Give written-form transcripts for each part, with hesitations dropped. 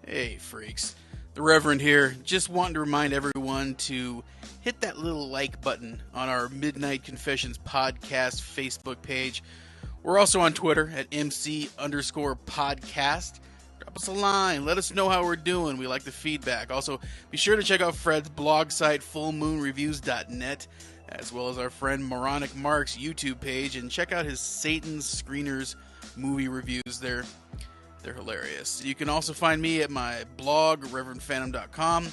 Hey, freaks. The Reverend here. Just wanting to remind everyone to hit that little like button on our Midnight Confessions podcast Facebook page. We're also on Twitter at MC_podcast. Drop us a line. Let us know how we're doing. We like the feedback. Also, be sure to check out Fred's blog site, fullmoonreviews.net, as well as our friend Moronic Mark's YouTube page, and check out his Satan's Screeners movie reviews. They're hilarious. You can also find me at my blog, reverendphantom.com,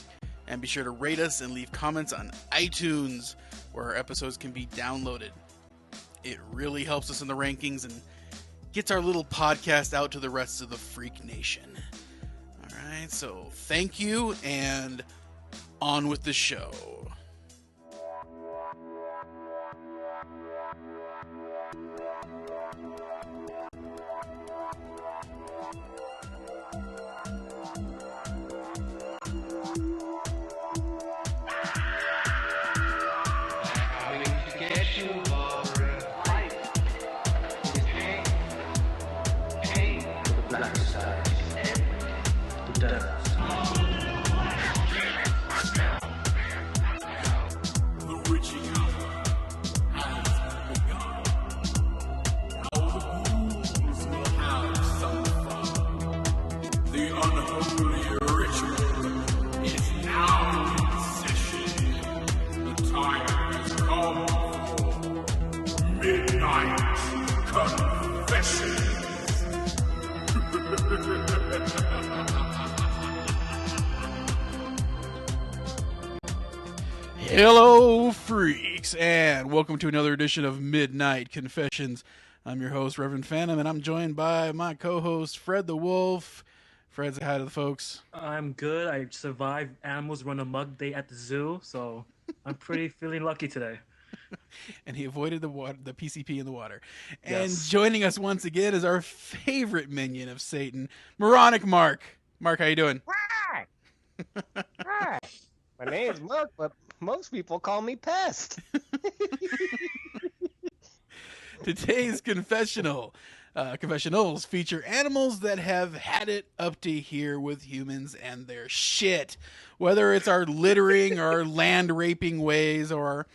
and be sure to rate us and leave comments on iTunes, where our episodes can be downloaded. It really helps us in the rankings and gets our little podcast out to the rest of the Freak Nation. Alright, so thank you, and on with the show. Hello, freaks, and welcome to another edition of Midnight Confessions. I'm your host, Reverend Phantom, and I'm joined by my co-host, Fred the Wolf. Fred, say hi to the folks. I'm good. I survived Animals Run Amok Day at the zoo, so I'm pretty feeling lucky today. And he avoided the PCP in the water. Yes. And joining us once again is our favorite minion of Satan, Moronic Mark. Mark, how you doing? Hi. Hi. My name's Mark, but most people call me Pest. Today's confessionals feature animals that have had it up to here with humans and their shit. Whether it's our littering or our land raping ways or our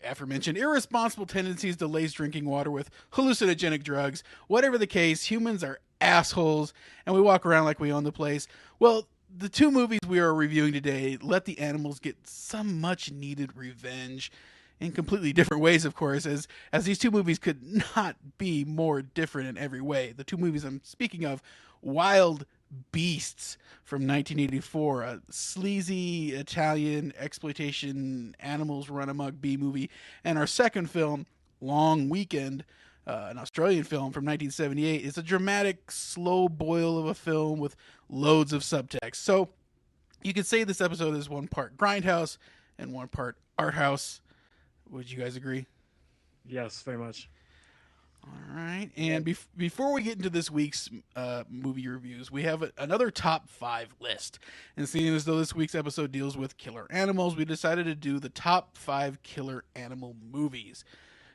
aforementioned irresponsible tendencies to lace drinking water with hallucinogenic drugs, whatever the case, humans are assholes and we walk around like we own the place. Well, the two movies we are reviewing today let the animals get some much needed revenge in completely different ways, of course, as these two movies could not be more different in every way. The two movies I'm speaking of, Wild Beasts from 1984, a sleazy Italian exploitation animals run amok B movie, and our second film, Long Weekend, an Australian film from 1978. It's a dramatic, slow boil of a film with loads of subtext. So you could say this episode is one part Grindhouse and one part Art House. Would you guys agree? Yes, very much. All right. And before we get into this week's movie reviews, we have another top 5 list. And seeing as though this week's episode deals with killer animals, we decided to do the top 5 killer animal movies.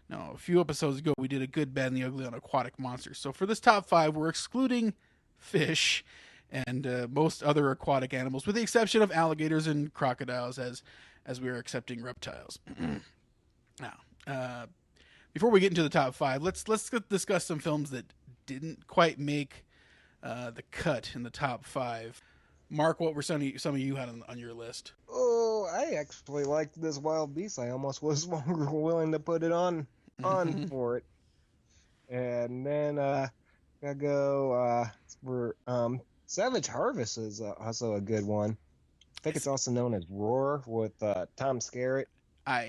Now, a few episodes ago, we did a good, bad, and the ugly on aquatic monsters. So for this top 5, we're excluding fish and most other aquatic animals, with the exception of alligators and crocodiles, as we are accepting reptiles. Now, before we get into the top 5, let's discuss some films that didn't quite make the cut in the top 5. Mark, what were some of you had on your list? Oh, I actually liked this Wild Beast. I almost was willing to put it on for it. And then I go for Savage Harvest is also a good one. I think it's also known as Roar with Tom Skerritt. I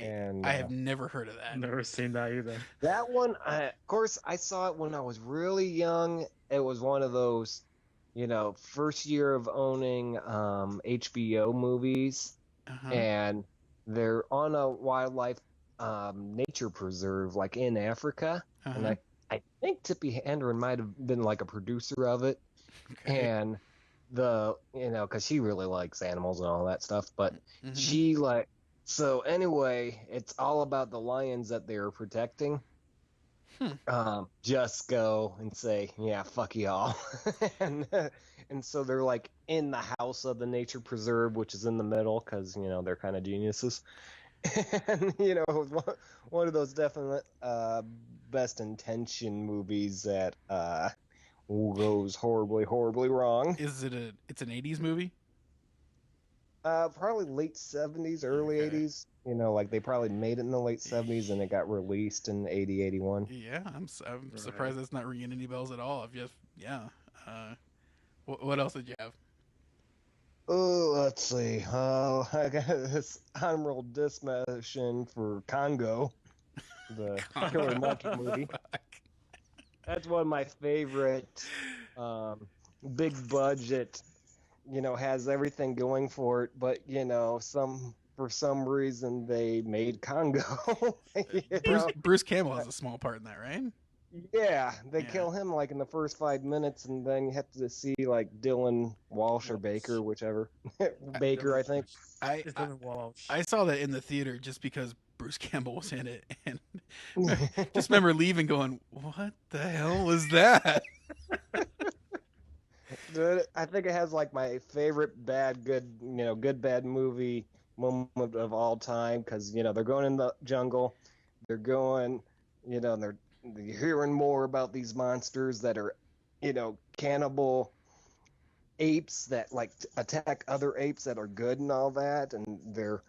have never heard of that. Never seen that either. That one, of course, I saw it when I was really young. It was one of those, first year of owning HBO movies, and they're on a wildlife nature preserve, like in Africa, and I think Tippi Hedren might have been like a producer of it, and because she really likes animals and all that stuff, but she So anyway, it's all about the lions that they're protecting. just go and say, yeah, fuck y'all. and and so they're like in the house of the nature preserve, which is in the middle, because they're kind of geniuses. And it was one of those definite best intention movies that goes horribly, horribly wrong. It's an 80s movie? Probably late 70s, early Okay. 80s. Like they probably made it in the late 70s and it got released in 80, 81. Yeah, I'm Right. surprised that's not ringing any bells at all. I've just yeah. What else did you have? Oh, let's see. I got this honorable dismention for Congo, the Killer Monkey movie. That's one of my favorite. Big budget, has everything going for it, but for some reason they made Congo. Bruce Campbell has a small part in that, right? Yeah, they Yeah. kill him like in the first 5 minutes, and then you have to see like Dylan Walsh or Baker, whichever. Baker, I think. I, It's I Dylan Walsh. I saw that in the theater just because Bruce Campbell was in it, and just remember leaving going, "What the hell was that?" Dude, I think it has like my favorite bad good, good bad movie moment of all time, because they're going in the jungle, they're going, they're hearing more about these monsters that are, cannibal apes that like attack other apes that are good and all that, and they're,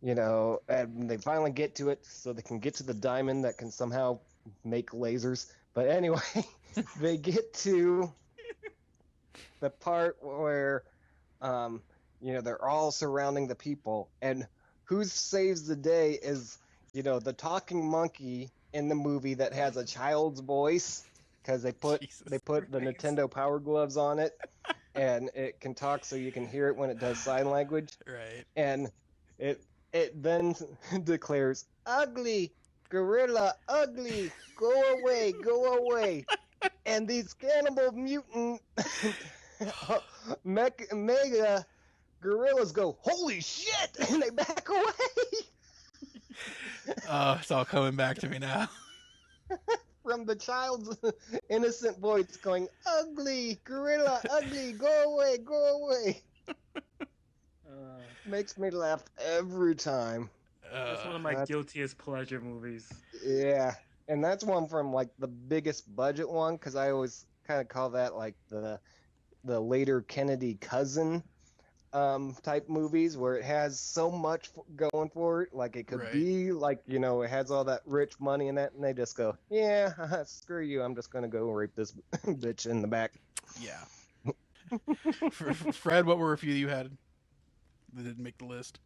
and they finally get to it so they can get to the diamond that can somehow make lasers. But anyway, they get to the part where they're all surrounding the people, and who saves the day is the talking monkey in the movie that has a child's voice, because they put Jesus the Christ. Nintendo Power Gloves on it, and it can talk so you can hear it when it does sign language, Right. and it then declares, ugly gorilla, ugly, go away, and these cannibal mutant mega gorillas go, holy shit, and they back away It's all coming back to me now. from the child's innocent voice going, ugly gorilla, ugly, go away. Makes me laugh every time. That's one of my That's- guiltiest pleasure movies. Yeah, and that's one from like the biggest budget one, because I always kind of call that like the later Kennedy cousin type movies, where it has so much going for it. Like it could Right. be like, it has all that rich money in that, and they just go, yeah, screw you, I'm just gonna go rape this bitch in the back. Yeah. Fred, what were a few you had that didn't make the list?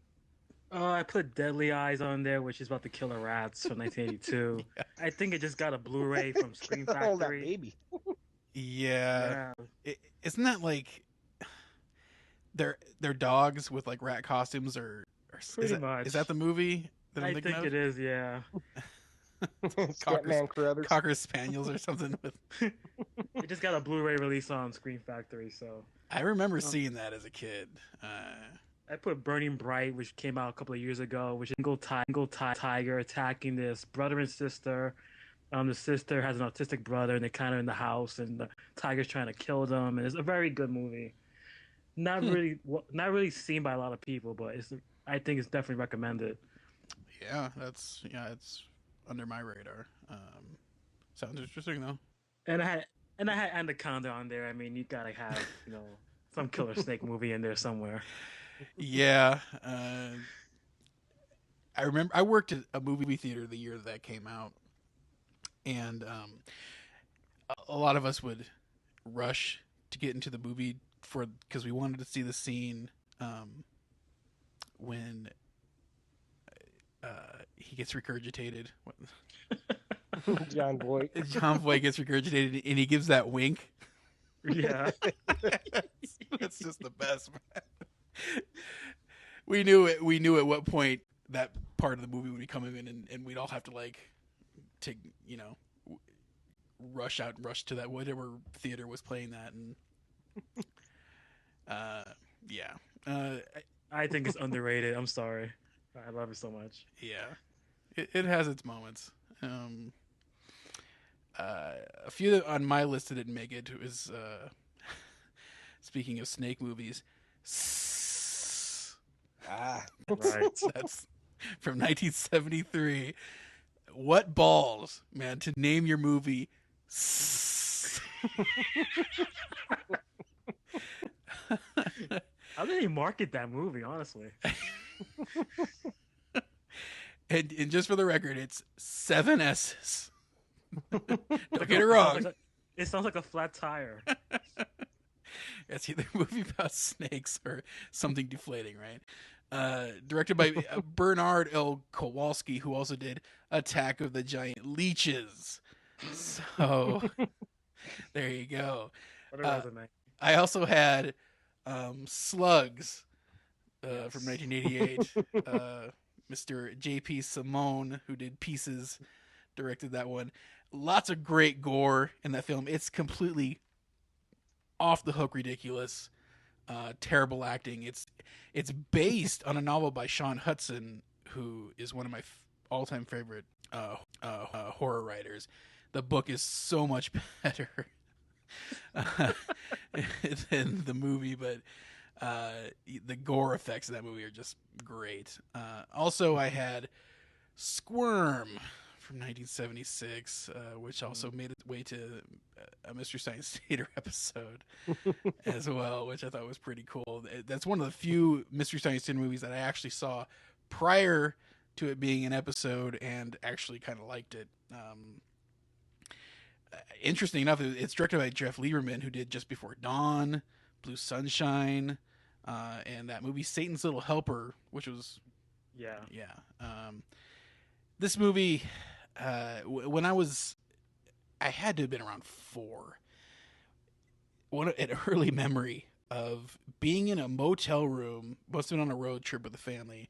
I put Deadly Eyes on there, which is about the killer rats from 1982. Yeah. I think it just got a Blu-ray from Scream Oh, that Factory. baby. Yeah. Yeah, Isn't that like they're dogs with like rat costumes, or Pretty much. Is that the movie that I'm I thinking think of? it is. Yeah, Scatman Crothers. Cocker Spaniels or something with. it just got a Blu-ray release on Scream Factory. So I remember seeing that as a kid. I put Burning Bright, which came out a couple of years ago, which is a single tiger attacking this brother and sister. The sister has an autistic brother, and they're kind of in the house, and the tiger's trying to kill them. And it's a very good movie. Not really seen by a lot of people, but I think it's definitely recommended. Yeah, it's under my radar. Sounds interesting though. And I had Anaconda on there. I mean, you gotta have some killer snake movie in there somewhere. Yeah, I remember I worked at a movie theater the year that came out, and a lot of us would rush to get into the movie because we wanted to see the scene when he gets regurgitated. John Boy. John Voight gets regurgitated, and he gives that wink. Yeah, That's just the best, man. We knew it. We knew at what point that part of the movie would be coming in, and we'd all have to rush out and rush to that whatever theater was playing that, and yeah, I think it's underrated. I'm sorry, I love it so much. yeah, it has its moments. A few on my list that didn't make it was speaking of snake movies. Ah, Right. That's from 1973. What balls, man, to name your movie. How did he market that movie, honestly? And just for the record, it's 7 S's. Don't get it It wrong. it sounds like a flat tire. It's either a movie about snakes or something deflating, right? Directed by Bernard L. Kowalski, who also did Attack of the Giant Leeches. So there you go. What a resume. I also had Slugs Yes. from 1988. Mr. J.P. Simone, who did Pieces, directed that one. Lots of great gore in that film. It's completely off the hook ridiculous. Terrible acting. It's based on a novel by Sean Hudson, who is one of my all-time favorite horror writers. The book is so much better than the movie, but the gore effects of that movie are just great. Also, I had Squirm from 1976, which also made its way to a Mystery Science Theater episode as well, which I thought was pretty cool. That's one of the few Mystery Science Theater movies that I actually saw prior to it being an episode and actually kind of liked it. Interesting enough, it's directed by Jeff Lieberman, who did Just Before Dawn, Blue Sunshine, and that movie Satan's Little Helper, which was Yeah. this movie, when I had to have been around 4. An early memory of being in a motel room, must have been on a road trip with the family.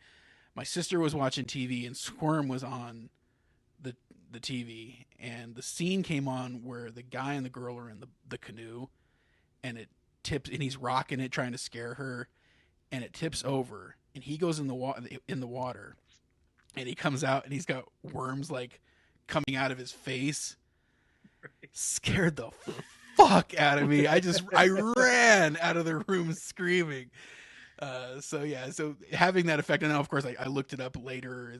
My sister was watching TV and Squirm was on the TV, and the scene came on where the guy and the girl are in the canoe, and it tips, and he's rocking it trying to scare her, and it tips over, and he goes in the water, and he comes out, and he's got worms like coming out of his face. Scared the fuck out of me. I ran out of the room screaming. So having that effect, and now of course I looked it up later,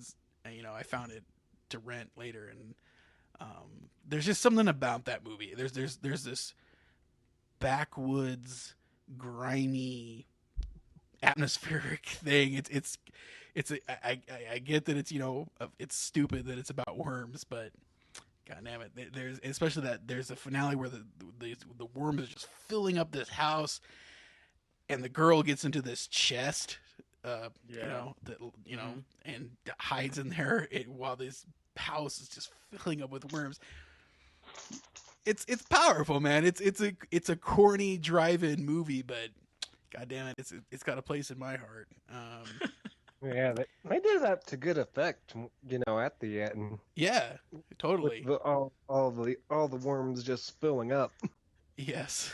I found it to rent later, and there's just something about that movie. There's this backwoods, grimy, atmospheric thing. I get that it's stupid that it's about worms, but god damn it, there's a finale where the worms are just filling up this house, and the girl gets into this chest, and hides in there while this house is just filling up with worms. It's powerful, man. It's a corny drive-in movie, but god damn it, it's got a place in my heart. yeah, they did that to good effect, at the end. Yeah, totally. With all the worms just filling up. Yes.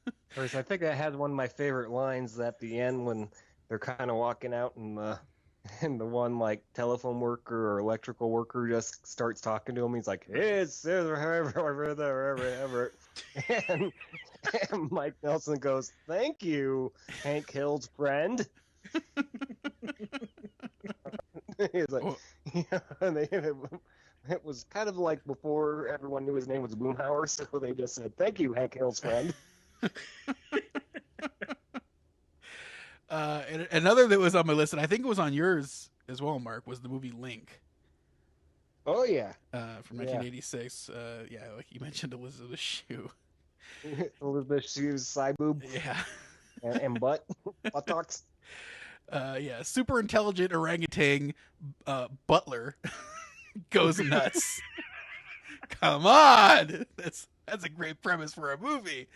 Of course, I think I had one of my favorite lines at the end when they're kind of walking out, and the one like telephone worker or electrical worker just starts talking to him. He's like, "It's ever," and Mike Nelson goes, "Thank you, Hank Hill's friend." He's like, and it was kind of like before everyone knew his name was Boomhauer, so they just said, "Thank you, Hank Hill's friend." And another that was on my list, and I think it was on yours as well, Mark, was the movie Link. Oh yeah, from 1986. Like you mentioned, Elizabeth Shue. Elizabeth Shue's side boob. Yeah. and buttocks. Super intelligent orangutan butler goes nuts. Come on, that's a great premise for a movie.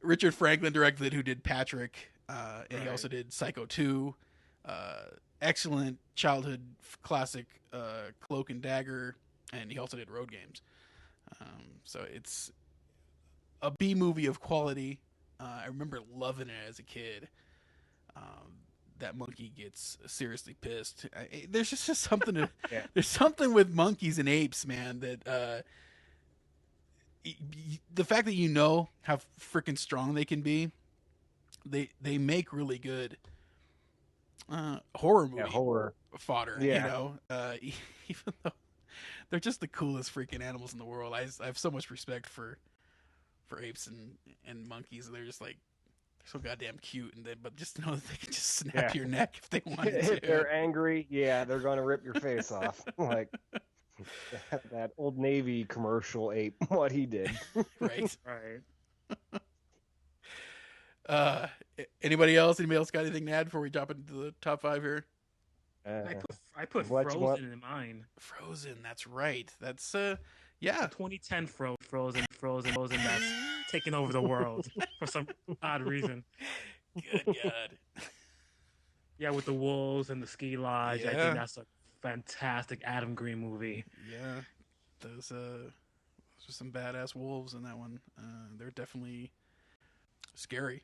Richard Franklin directed, who did Patrick, and he also did Psycho 2. Excellent childhood classic, Cloak and Dagger, and he also did Road Games. So it's a B movie of quality. I remember loving it as a kid. That monkey gets seriously pissed. There's just something there's something with monkeys and apes, man, that the fact that you know how freaking strong they can be, they make really good horror movie fodder. Yeah. You know, even though they're just the coolest freaking animals in the world. I have so much respect for apes and monkeys. They're just like, they're so goddamn cute, but just know that they can just snap your neck if they wanted to. If they're angry, yeah, they're gonna rip your face off. Like that Old Navy commercial ape, what he did. Right. Right. Anybody else got anything to add before we jump into the top 5 here? I put Frozen in mine. Frozen, that's right. That's yeah. 2010 Frozen that's taking over the world for some odd reason. Good God. Yeah, with the wolves and the ski lodge. Yeah. I think that's a fantastic Adam Green movie. Yeah. Those are some badass wolves in that one. They're definitely scary.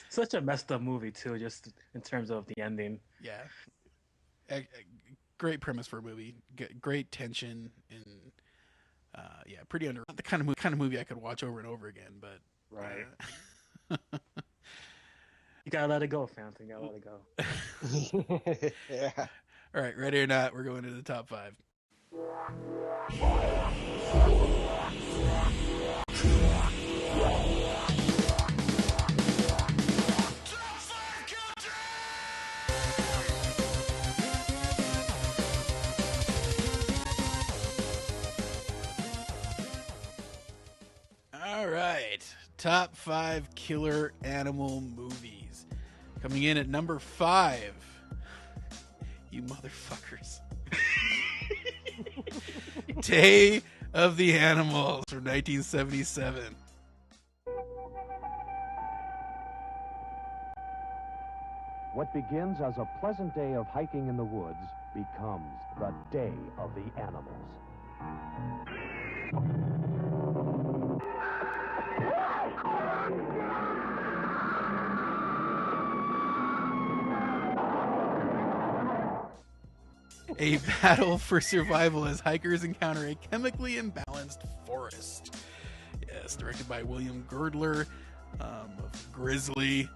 Such a messed up movie too, just in terms of the ending. Yeah. Great premise for a movie. Great tension and yeah, pretty under the kind of movie I could watch over and over again. But Right. You gotta let it go, fam. You gotta let it go. Yeah. All right, ready or not, we're going to the top 5. All right, top 5 killer animal movies. Coming in at number 5. You motherfuckers. Day of the Animals from 1977. What begins as a pleasant day of hiking in the woods becomes the Day of the Animals. A battle for survival as hikers encounter a chemically imbalanced forest. Yes, directed by William Girdler, of Grizzly,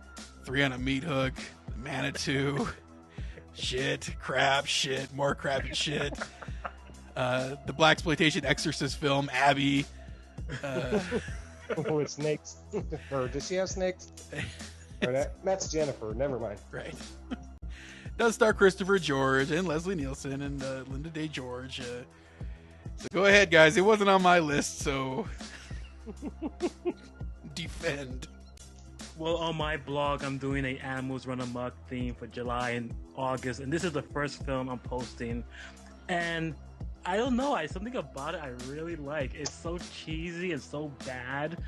3 on a Meat Hook, Manitou, shit, crap, shit, more crap and shit. The blaxploitation exorcist film Abby. With snakes. Or does she have snakes? Or that's Jennifer. Never mind. Right. Does star Christopher George and Leslie Nielsen and Linda Day George. So go ahead, guys. It wasn't on my list, so defend. Well, on my blog, I'm doing a Animals Run Amok theme for July and August, and this is the first film I'm posting. And I don't know, something about it I really like. It's so cheesy and so bad,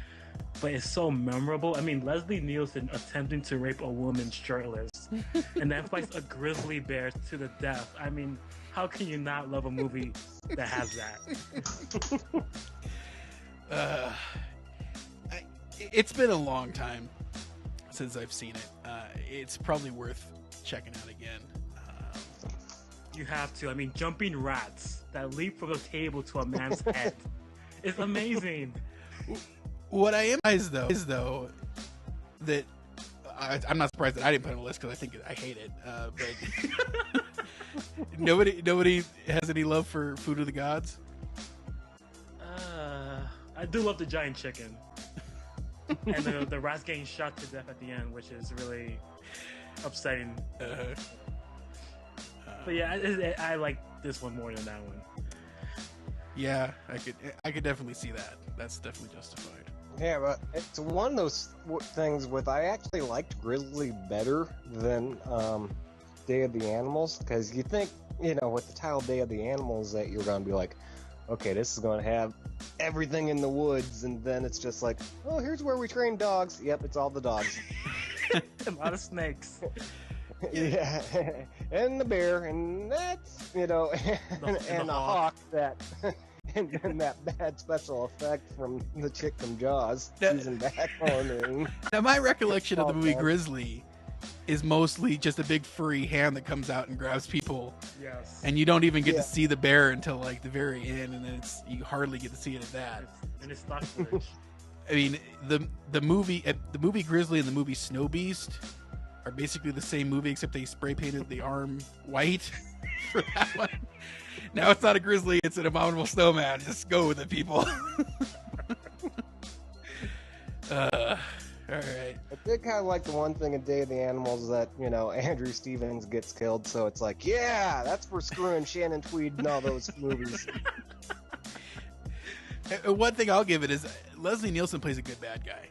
but it's so memorable. I mean, Leslie Nielsen attempting to rape a woman shirtless, and then fights a grizzly bear to the death. I mean, how can you not love a movie that has that? It's been a long time since I've seen it. It's probably worth checking out again. You have to. I mean, jumping rats that leap from the table to a man's head. It's amazing. What I am surprised though is that I'm not surprised that I didn't put it on the list because I hate it. But nobody has any love for Food of the Gods. I do love the giant chicken, and the rats getting shot to death at the end, which is really upsetting. But yeah, I like this one more than that one. Yeah, I could definitely see that. That's definitely justified. Yeah, but it's one of those things with I actually liked Grizzly better than Day of the Animals, because you think, with the title Day of the Animals that you're going to be like, okay, this is going to have everything in the woods, and then it's just like, oh, here's where we train dogs. Yep, it's all the dogs. A lot of snakes. Yeah, and the bear, and that's, and the hawk that... And then that bad special effect from the chick from Jaws, Susan back on. Now, my recollection of the movie Grizzly is mostly just a big furry hand that comes out and grabs people, Yes. and you don't even get to see the bear until like the very end, and then you hardly get to see it at that. And it's stock footage. I mean, the movie Grizzly and the movie Snow Beast are basically the same movie, except they spray painted the arm white for that one. Now it's not a grizzly, it's an abominable snowman. Just go with it, people. All right. I did kind of like the one thing in Day of the Animals that, you know, Andrew Stevens gets killed, so it's like, yeah, that's for screwing Shannon Tweed and all those movies. One thing I'll give it is Leslie Nielsen plays a good bad guy.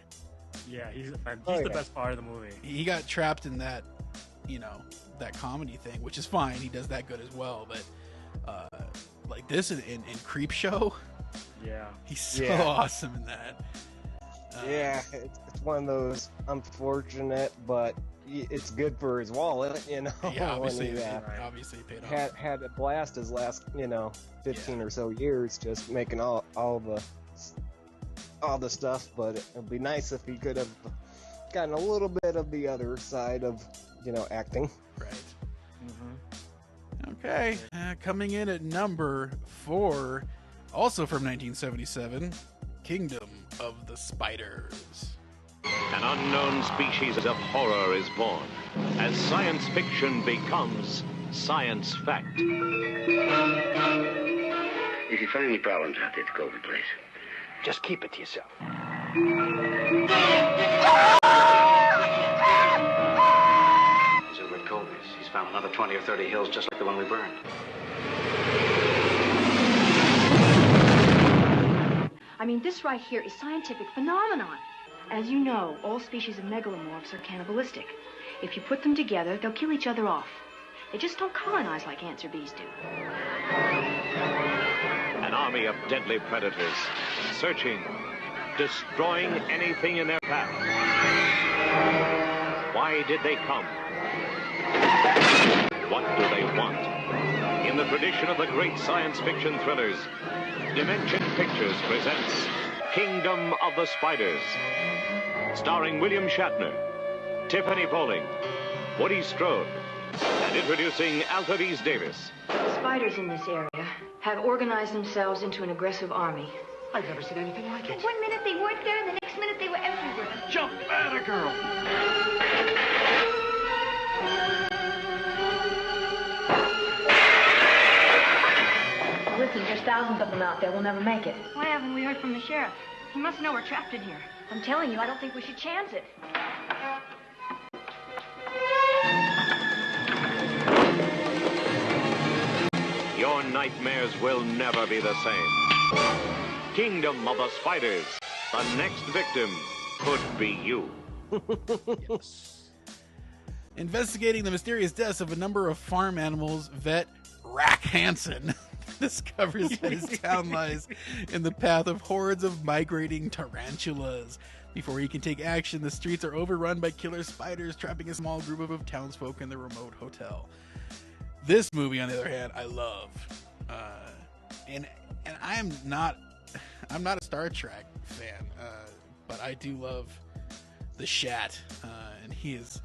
Yeah, he's the best part of the movie. He got trapped in that, you know, that comedy thing, which is fine. He does that good as well. But like this in Creep Show, yeah, he's so awesome in that. Yeah, it's one of those unfortunate, but it's good for his wallet, you know. Yeah, obviously, when he, obviously paid off. Had a blast his last, 15 or so years just making all the stuff, but it'd be nice if he could have gotten a little bit of the other side of, acting. Right. Okay, coming in at number 4, also from 1977, Kingdom of the Spiders. An unknown species of horror is born as science fiction becomes science fact. If you find any problems out there at the Golden Place, Just keep it to yourself. he's over at Colby's. He's found another 20 or 30 hills just like the one we burned. I mean, this right here is scientific phenomenon. As you know, all species of megalomorphs are cannibalistic. If you put them together, they'll kill each other off. They just don't colonize like ants or bees do. An army of deadly predators, searching, destroying anything in their path. Why did they come? What do they want? In the tradition of the great science fiction thrillers, Dimension Pictures presents Kingdom of the Spiders, starring William Shatner, Tiffany Poling, Woody Strode, and introducing Alta V's Davis. The spiders in this area have organized themselves into an aggressive army. I've never seen anything like it. One minute they weren't there, and the next minute they were everywhere. Jump at a girl! Listen, there's thousands of them out there. We'll never make it. Why haven't we heard from the sheriff? He must know we're trapped in here. I'm telling you, I don't think we should chance it. Your nightmares will never be the same. Kingdom of the Spiders. The next victim could be you. Yes. Investigating the mysterious deaths of a number of farm animals, vet Rack Hansen discovers that his town lies in the path of hordes of migrating tarantulas. Before he can take action, the streets are overrun by killer spiders, trapping a small group of townsfolk in the remote hotel. This movie, on the other hand, I love, and I'm not a Star Trek fan, but I do love the Shat, and he is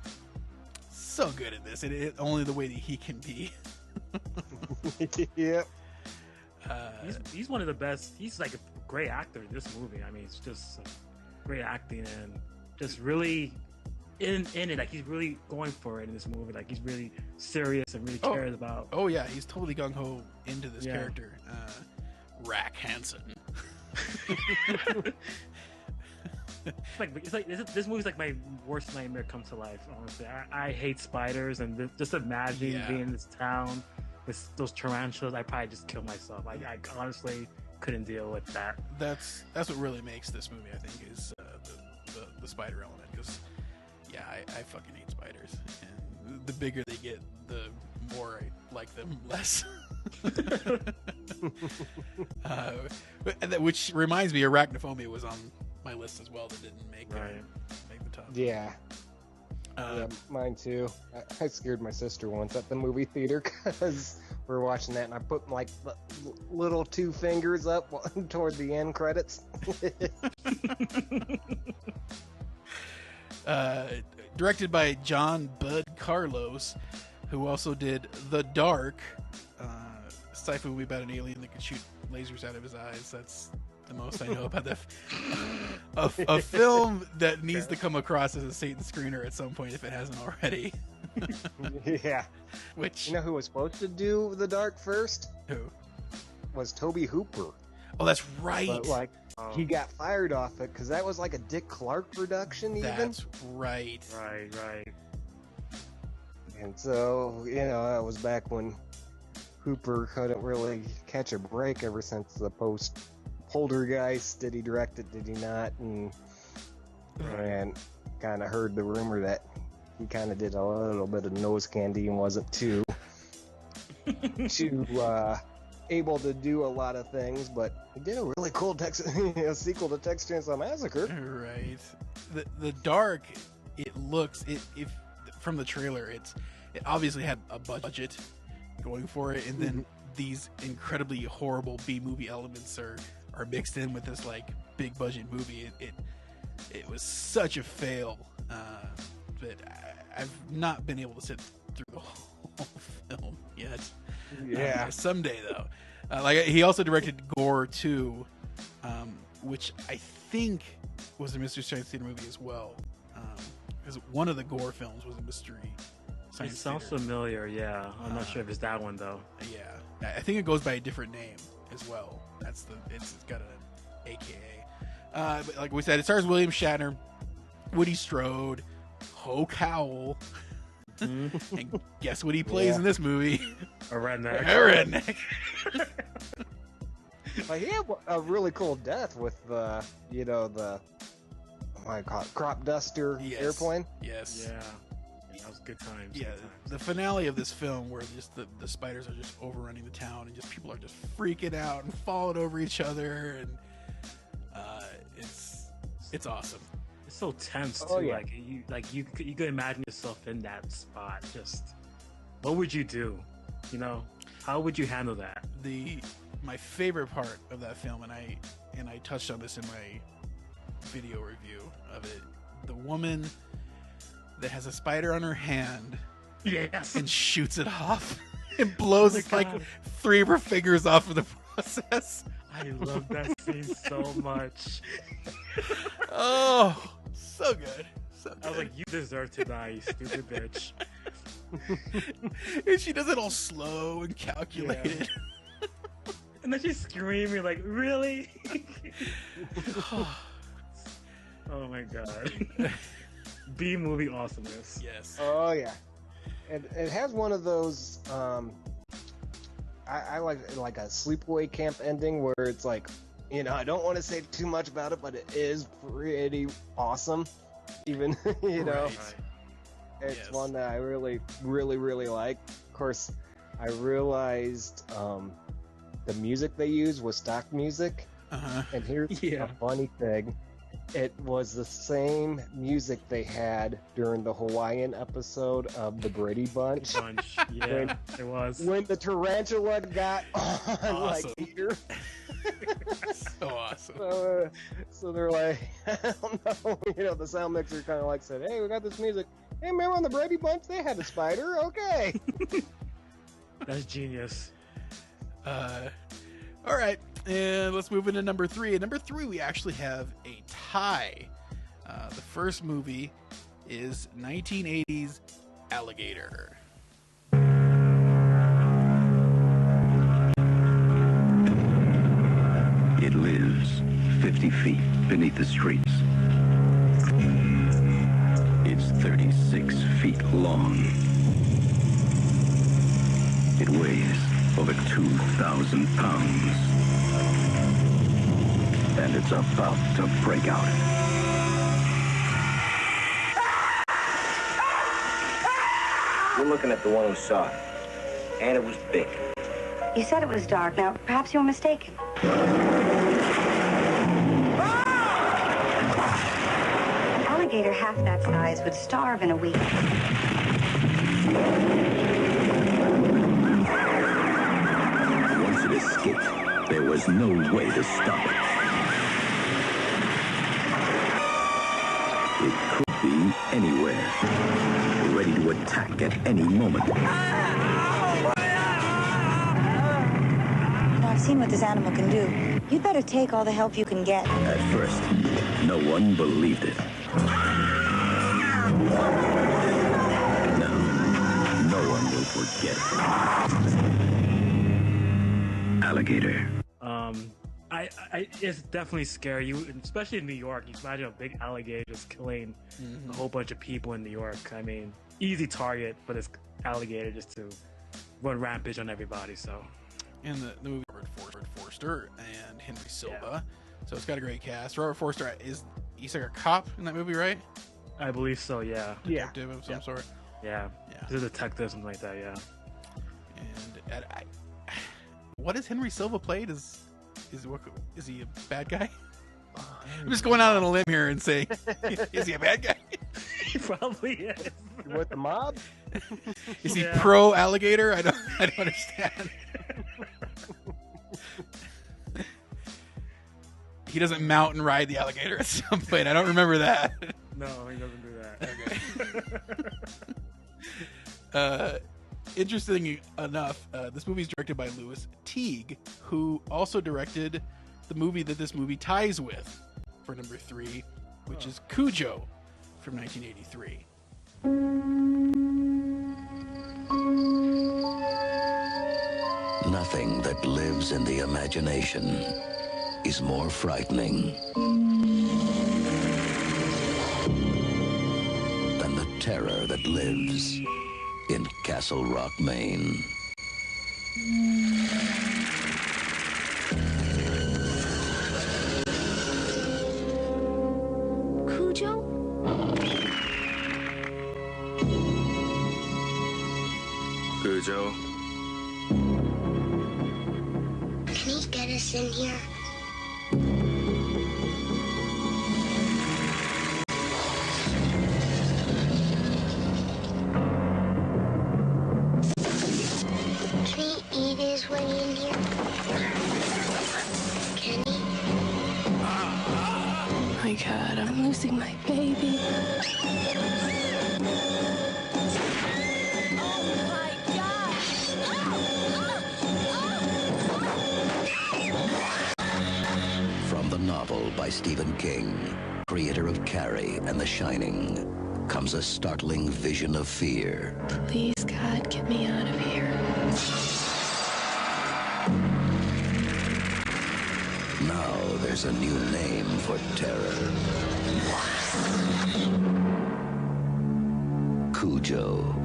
so good at this. It only the way that he can be. Yep. He's one of the best. He's like a great actor in this movie. I mean, it's just great acting and just really in it. Like he's really going for it in this movie. Like he's really serious and really cares about. Oh yeah, he's totally gung ho into this character, Rack Hansen. This movie's like my worst nightmare come to life. Honestly, I hate spiders, and just imagining being in this town with those tarantulas, I probably just kill myself. I honestly couldn't deal with that. That's what really makes this movie, I think, is the spider element. Because I fucking hate spiders, and the bigger they get, the more I like them less. Which reminds me, Arachnophobia was on my list as well. That didn't make the top. Yeah. Yeah, mine too. I scared my sister once at the movie theater because we were watching that, and I put like the little 2 fingers up toward the end credits. directed by John Bud Carlos, who also did The Dark, sci-fi movie about an alien that can shoot lasers out of his eyes. That's the most I know about that. A film that needs to come across as a Satan screener at some point if it hasn't already. Yeah. Which, you know who was supposed to do The Dark first? Who? Was Toby Hooper. Oh, that's right. But like, he got fired off it because that was like a Dick Clark production. Even. That's right. Right. And so, you know, that was back when Hooper couldn't really catch a break ever since the Poltergeist. Did he direct it? Did he not? And kind of heard the rumor that he kind of did a little bit of nose candy and wasn't too able to do a lot of things, but he did a really cool sequel to Texas Chainsaw Massacre. Right. The Dark, it looks, if from the trailer, it obviously had a budget going for it, and then these incredibly horrible B-movie elements are mixed in with this like big budget movie. It was such a fail that I've not been able to sit through the whole film yet. Yeah. Someday though. Like he also directed Gore 2, which I think was a Mystery Science Theater movie as well. Because one of the Gore films was a Mystery Science It sounds Theater. familiar, yeah. I'm not sure if it's that one though. Yeah, I think it goes by a different name as well. It's got an AKA. But like we said, it stars William Shatner, Woody Strode, Ho Cowell, and guess what he plays in this movie? A redneck. A redneck. He had a really cool death with the crop duster airplane. Yes. Yeah. That was good times. Yeah, good times. the finale of this film where just the spiders are just overrunning the town and just people are just freaking out and falling over each other, and it's awesome. It's so tense too. Oh, yeah. You could imagine yourself in that spot. Just what would you do? You know, how would you handle that? My favorite part of that film, and I touched on this in my video review of it, the woman that has a spider on her hand, yes, and shoots it off and blows like 3 of her fingers off of the process. I love that scene so much. Oh, so good. So good. I was like, you deserve to die, you stupid bitch. And she does it all slow and calculated. Yeah. And then she's screaming like, really? Oh my god. B-movie awesomeness. Yes. Oh yeah, and it has one of those. I like a sleepaway camp ending where it's like, I don't want to say too much about it, but it is pretty awesome. Even Right. It's one that I really, really, really like. Of course, I realized the music they used was stock music, and here's a funny thing. It was the same music they had during the Hawaiian episode of the Brady Bunch. Yeah, it was. When the tarantula got on like here. So awesome. So they're like, I don't know, the sound mixer kind of like said, hey, we got this music. Hey, remember on the Brady Bunch they had a spider? Okay. That's genius. All right, and let's move into number 3. At number 3, we actually have a tie. The first movie is 1980's Alligator. It lives 50 feet beneath the streets. It's 36 feet long. It weighs over 2,000 pounds. And it's about to break out. You're looking at the one who saw it. And it was big. You said it was dark. Now, perhaps you were mistaken. An alligator half that size would starve in a week. Once it escaped, there was no way to stop it. It could be anywhere, ready to attack at any moment. I've seen what this animal can do. You'd better take all the help you can get. At first, no one believed it. Now, no one will forget it. Alligator. It's definitely scary. You, especially in New York. You imagine a big alligator just killing a whole bunch of people in New York. I mean, easy target for this alligator just to run rampage on everybody. So, in the movie, Robert Forster and Henry Silva. So it's got a great cast. Robert Forster he's like a cop in that movie, right? I believe so. Yeah. Detective of some sort. Yeah. He's a detective, something like that. Yeah. And what has Henry Silva played? Is he a bad guy? I'm just going out on a limb here and saying, is he a bad guy? He probably is. With the mob? Is he pro alligator? I don't understand. He doesn't mount and ride the alligator at some point. I don't remember that. No, he doesn't do that. Okay. Interesting enough, this movie is directed by Louis Teague, who also directed the movie that this movie ties with for number 3, which is Cujo from 1983. Nothing that lives in the imagination is more frightening than the terror that lives in Castle Rock, Maine. Cujo? Cujo. Can he get us in here? Can he eat his way in here? Can he? Oh my God, I'm losing my baby. From the novel by Stephen King, creator of Carrie and The Shining, comes a startling vision of fear. Please, God, get me out of here. Now there's a new name for terror. Cujo.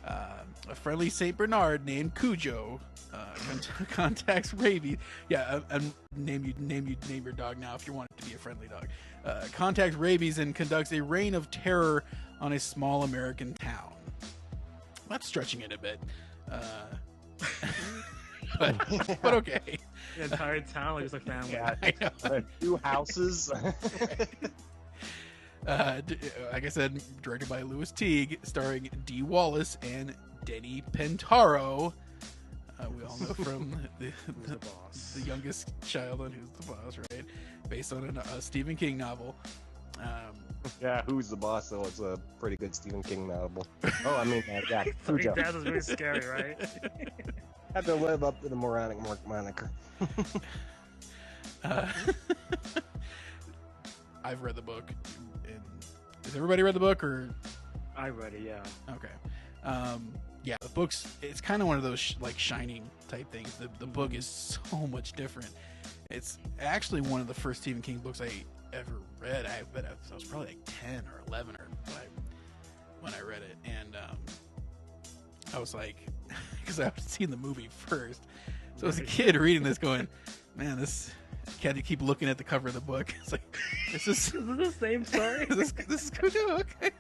A friendly Saint Bernard named Cujo contacts rabies. Yeah, name your dog now if you want it to be a friendly dog. Contacts rabies and conducts a reign of terror on a small American town. That's stretching it a bit, but okay. The entire town is a family. Yeah, 2 houses. Like I said, directed by Louis Teague, starring Dee Wallace and Denny Pentaro. We all know from the youngest child on Who's the Boss, right? Based on a Stephen King novel. Yeah, Who's the Boss, though? It's a pretty good Stephen King novel. Oh, I mean, yeah, Cujo. That was really scary, right? Had to live up to the Moronic Mark moniker. I've read the book. Has everybody read the book, or? I read it, yeah. Okay. Yeah, the book's, it's kind of one of those like Shining type things. The book is so much different. It's actually one of the first Stephen King books I ever read. I was probably like 10 or 11 when I read it, and I was like, because I had seen the movie first, so as a kid reading this, going, man, this. Can't you keep looking at the cover of the book? It's like, is this the same story? this is Cujo? Okay.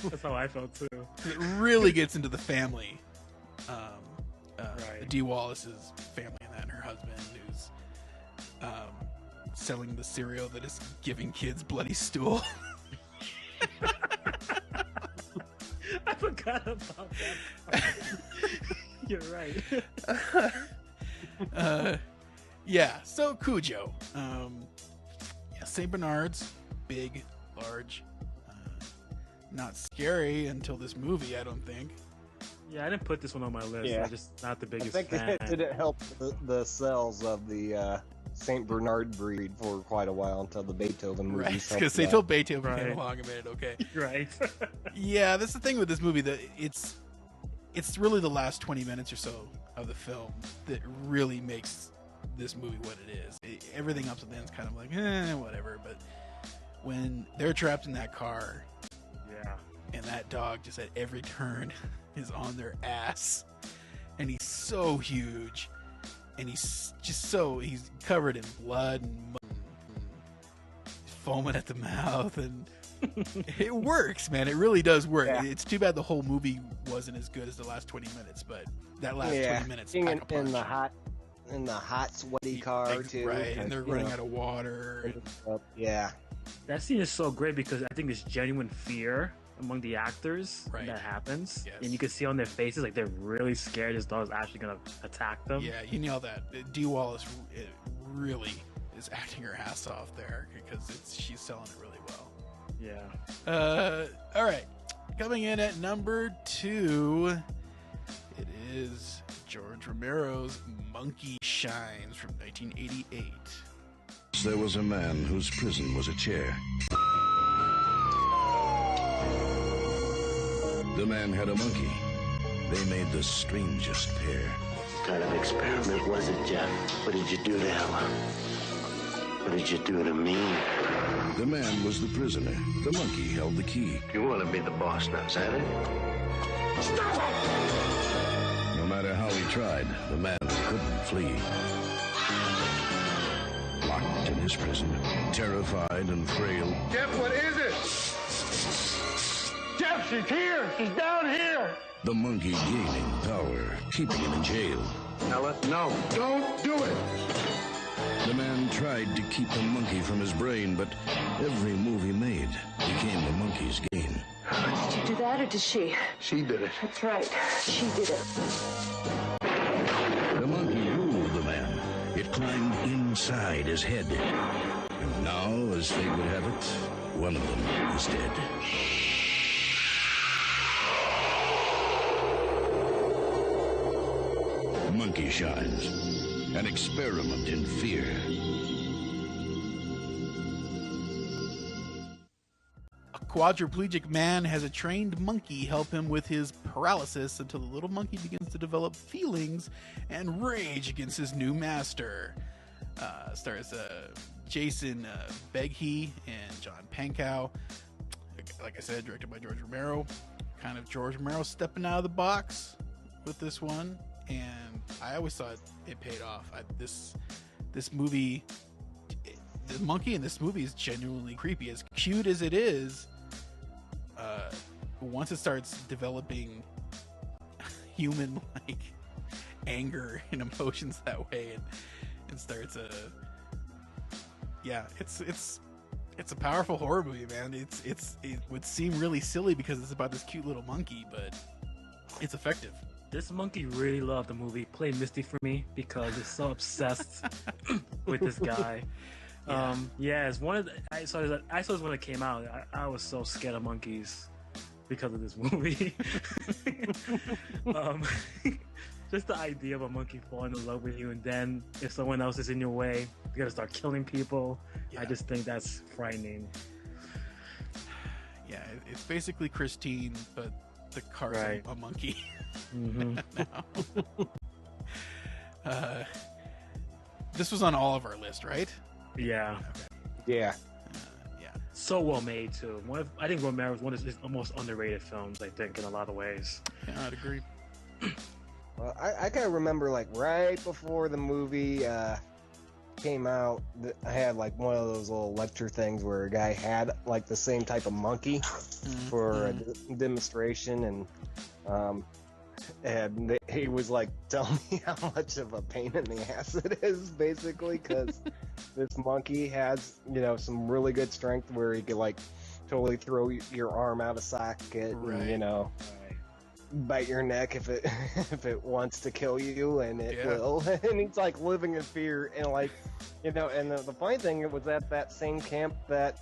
That's how I felt too. It really gets into the family. Right. Dee Wallace's family and that, and her husband, who's selling the cereal that is giving kids bloody stool. I forgot about that. You're right. Yeah, so Cujo. Yeah, St. Bernards, big large. Not scary until this movie, I don't think. Yeah, I didn't put this one on my list. Yeah. I'm just not the biggest I think fan. it didn't help the sales of the Saint Bernard breed for quite a while until the Beethoven movies. Right, because until Beethoven came along and made it okay. Right. Yeah, that's the thing with this movie, that it's really the last 20 minutes or so of the film that really makes this movie what it is. Everything up to then is kind of like, whatever. But when they're trapped in that car, yeah, and that dog just at every turn is on their ass, and he's so huge, and he's covered in blood and mud, and foaming at the mouth, and it works, man. It really does work. Yeah. It's too bad the whole movie wasn't as good as the last 20 minutes, but that last 20 minutes, being pack a punch. in the hot, sweaty car too, right? And they're running out of water. Yeah, that scene is so great because I think there's genuine fear among the actors when that happens, and you can see on their faces like they're really scared this dog's actually gonna attack them. Yeah, you nailed that. Dee Wallace really is acting her ass off there because she's selling it really well. Yeah. All right. Coming in at number 2, it is George Romero's Monkey Shines from 1988. There was a man whose prison was a chair. The man had a monkey. They made the strangest pair. What kind of experiment was it, Jeff? What did you do to Ella? What did you do to me? The man was the prisoner. The monkey held the key. You want to be the boss now, is that it? Stop it! No matter how he tried, the man couldn't flee. Locked in his prison, terrified and frail. Jeff, what is it? Jeff, she's here! She's down here! The monkey gaining power, keeping him in jail. Ella, no. Don't do it! The man tried to keep the monkey from his brain, but every move he made became the monkey's gain. Did you do that, or did she? She did it. That's right. She did it. The monkey ruled the man. It climbed inside his head. And now, as fate would have it, one of them is dead. Monkey Shines. An experiment in fear. A quadriplegic man has a trained monkey help him with his paralysis until the little monkey begins to develop feelings and rage against his new master. Stars Jason Beghe and John Pankow. Like I said, directed by George Romero. Kind of George Romero stepping out of the box with this one. And I always thought it paid off. This movie, the monkey in this movie is genuinely creepy. As cute as it is, once it starts developing human-like anger and emotions that way, and starts it's a powerful horror movie, man. It would seem really silly because it's about this cute little monkey, but it's effective. This monkey really loved the movie. Played Misty for me because it's so obsessed with this guy. It's one of I saw this when it came out. I was so scared of monkeys because of this movie. Just the idea of a monkey falling in love with you, and then if someone else is in your way, you gotta start killing people. Yeah. I just think that's frightening. Yeah, it's basically Christine, but the car's a monkey. Mm-hmm. This was on all of our list, right? Yeah. Okay. Yeah. So well made too. I think Romero's one of his most underrated films. I think in a lot of ways. Yeah, I'd agree. Well, I kind of remember like right before the movie came out, I had like one of those little lecture things where a guy had like the same type of monkey for a demonstration, and he was like telling me how much of a pain in the ass it is, basically, because this monkey has, some really good strength where he could like totally throw your arm out of socket, and bite your neck if it wants to kill you, and it will. And he's like living in fear, and like, and the funny thing, it was at that same camp that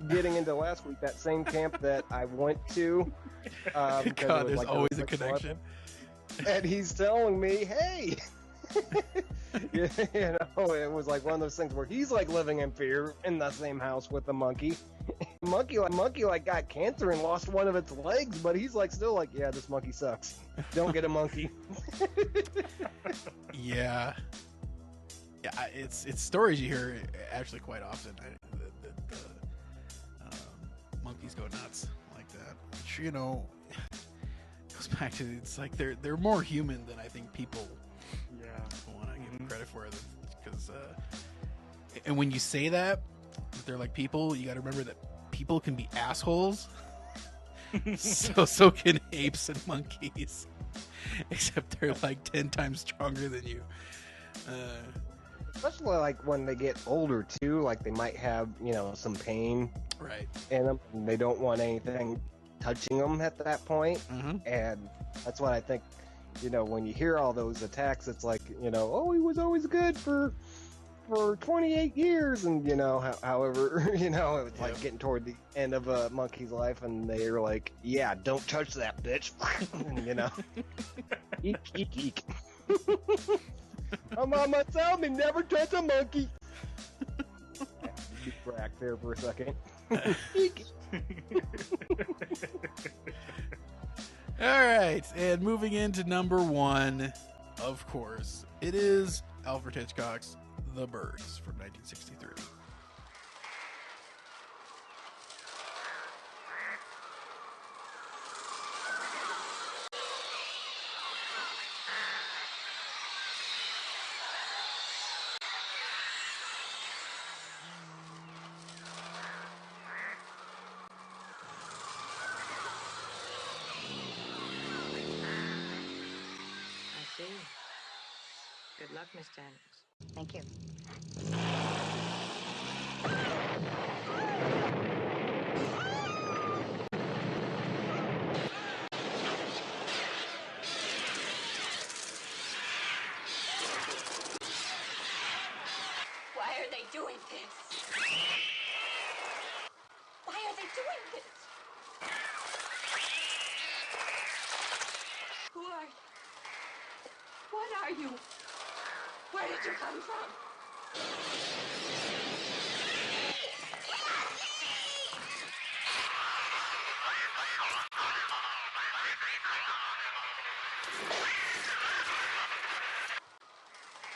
getting into last week, that same camp that I went to. God, there's always a connection. And he's telling me, hey, you know, it was like one of those things where he's like living in fear in the same house with the monkey. Monkey like got cancer and lost one of its legs, but he's like still like, yeah, this monkey sucks. Don't get a monkey. Yeah, it's stories you hear actually quite often. The monkeys go nuts like that, which, you know, goes back to, it's like they're more human than I think people want to give them credit for. Because and when you say that they're like people, you got to remember that people can be assholes. so can apes and monkeys, except they're like 10 times stronger than you. Especially like when they get older too, like they might have, you know, some pain right in them, and they don't want anything touching them at that point. And that's what I think, you know, when you hear all those attacks, it's like, you know, oh, he was always good for 28 years, and you know, however, you know, it's like getting toward the end of a monkey's life, and they're like, yeah, don't touch that bitch. And, you know, eek, eek, eek. My mama tell me never touch a monkey. Be crack there for a second. All right, and moving into number one, of course, it is Alfred Hitchcock's The Birds from 1963. I see. Good luck, Miss Daniels. Thank you. Why are they doing this? Why are they doing this? Who are you? What are you? Where did you come from?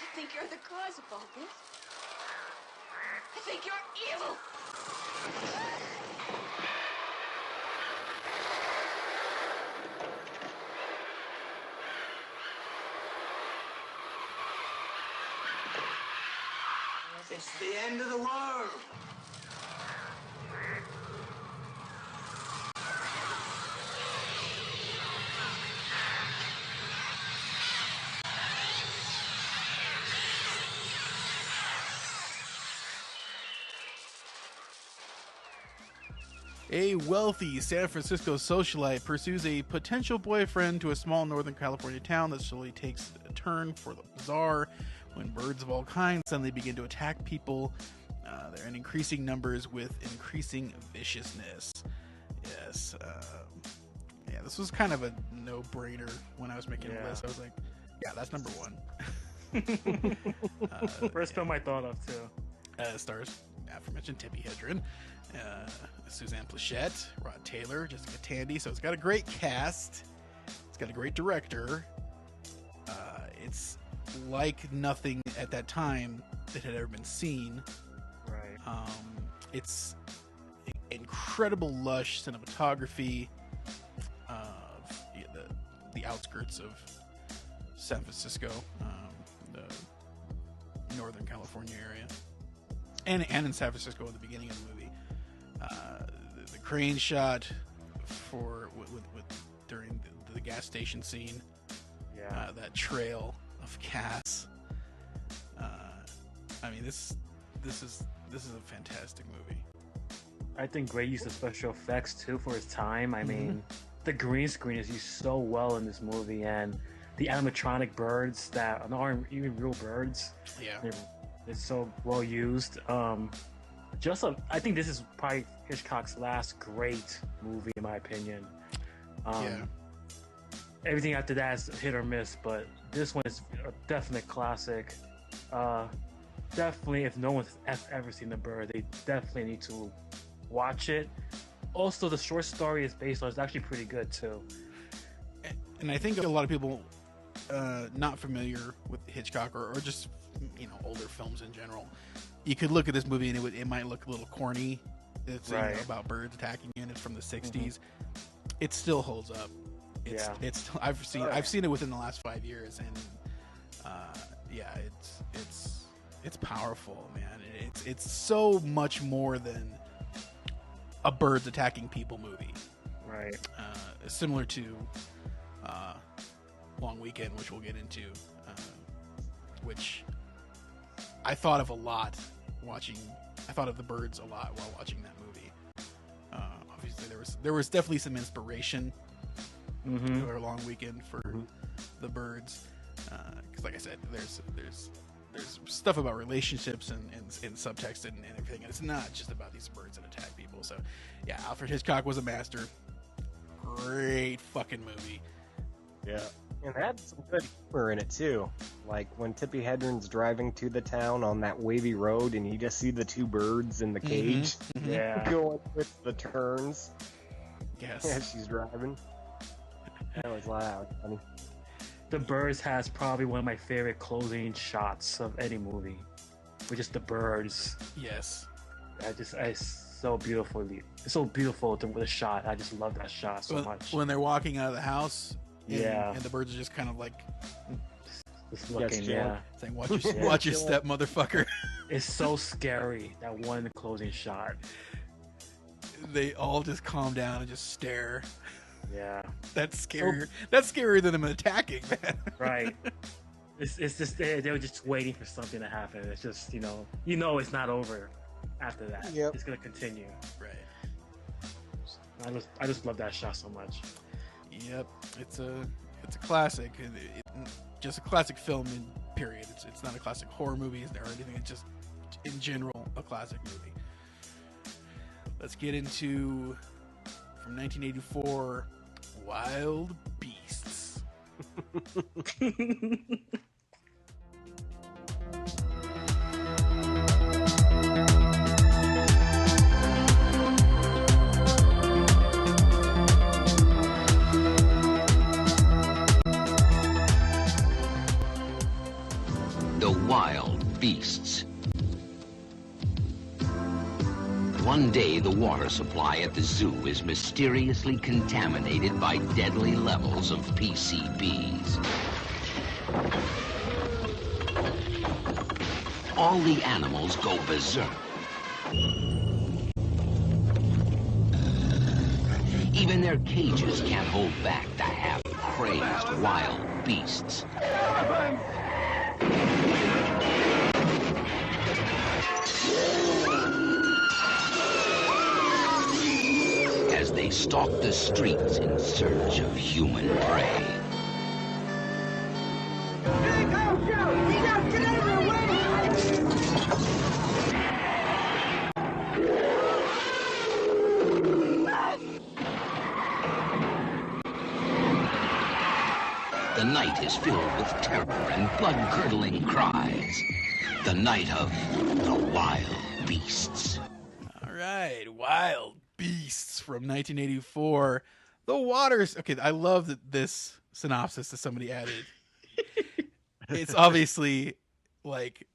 I think you're the cause of all this. I think you're evil. It's the end of the world. A wealthy San Francisco socialite pursues a potential boyfriend to a small Northern California town that slowly takes a turn for the bizarre when birds of all kinds suddenly begin to attack people. They're in increasing numbers with increasing viciousness. Yes. Yeah, this was kind of a no-brainer when I was making a list. I was like, yeah, that's number one. First film I thought of, too. Stars aforementioned Tippi Hedren, Suzanne Plachette, Rod Taylor, Jessica Tandy. So it's got a great cast. It's got a great director. It's like nothing at that time that had ever been seen. Right. It's incredible lush cinematography of the outskirts of San Francisco, the Northern California area, and in San Francisco at the beginning of the movie. The crane shot for during the gas station scene. Yeah. That trail of gas. I mean, this is a fantastic movie. I think great use of special effects too for its time. I mean, the green screen is used so well in this movie, and the animatronic birds that aren't even real birds. Yeah, it's so well used. I think this is probably Hitchcock's last great movie, in my opinion. Yeah. Everything after that is hit or miss, but this one is a definite classic. Definitely, if no one's ever seen The Bird, they definitely need to watch it. Also, the short story is based on is actually pretty good too. And I think a lot of people not familiar with Hitchcock or just older films in general, you could look at this movie and it might look a little corny. It's about birds attacking you, and it's from the 60s. Mm-hmm. It still holds up. It's I've seen it within the last 5 years, and it's powerful, man. It's so much more than a birds attacking people movie. Right. Similar to Long Weekend, which we'll get into, which I thought of a lot watching. I thought of The Birds a lot while watching that movie. Obviously, there was definitely some inspiration for Long Weekend for The Birds, because, like I said, there's stuff about relationships and subtext and everything. And it's not just about these birds that attack people. So, yeah, Alfred Hitchcock was a master. Great fucking movie. Yeah. And it had some good humor in it, too. Like when Tippi Hedren's driving to the town on that wavy road and you just see the two birds in the cage going with the turns. Yes. As she's driving. That was loud. Funny. The Birds has probably one of my favorite closing shots of any movie, which is the birds. Yes. It's so beautiful with the shot. I just love that shot so much. When they're walking out of the house, and the birds are just kind of like just looking, saying, "Watch your step, motherfucker." It's so scary, that one closing shot. They all just calm down and just stare. Yeah, that's scarier. That's scarier than them attacking, man. Right. It's just they were just waiting for something to happen. It's just it's not over after that. Yep. It's gonna continue. Right. I just love that shot so much. Yep, it's a classic. Just a classic film in period. It's not a classic horror movie or anything. It's just in general a classic movie. Let's get into from 1984, Wild Beasts. The Wild Beasts. One day, the water supply at the zoo is mysteriously contaminated by deadly levels of PCBs. All the animals go berserk. Even their cages can't hold back the half-crazed wild beasts. As they stalk the streets in search of human prey. The night is filled with terror and blood-curdling cries. The night of the Wild Beasts. All right, Wild Beasts from 1984. The waters. Okay, I love that this synopsis that somebody added. It's obviously like,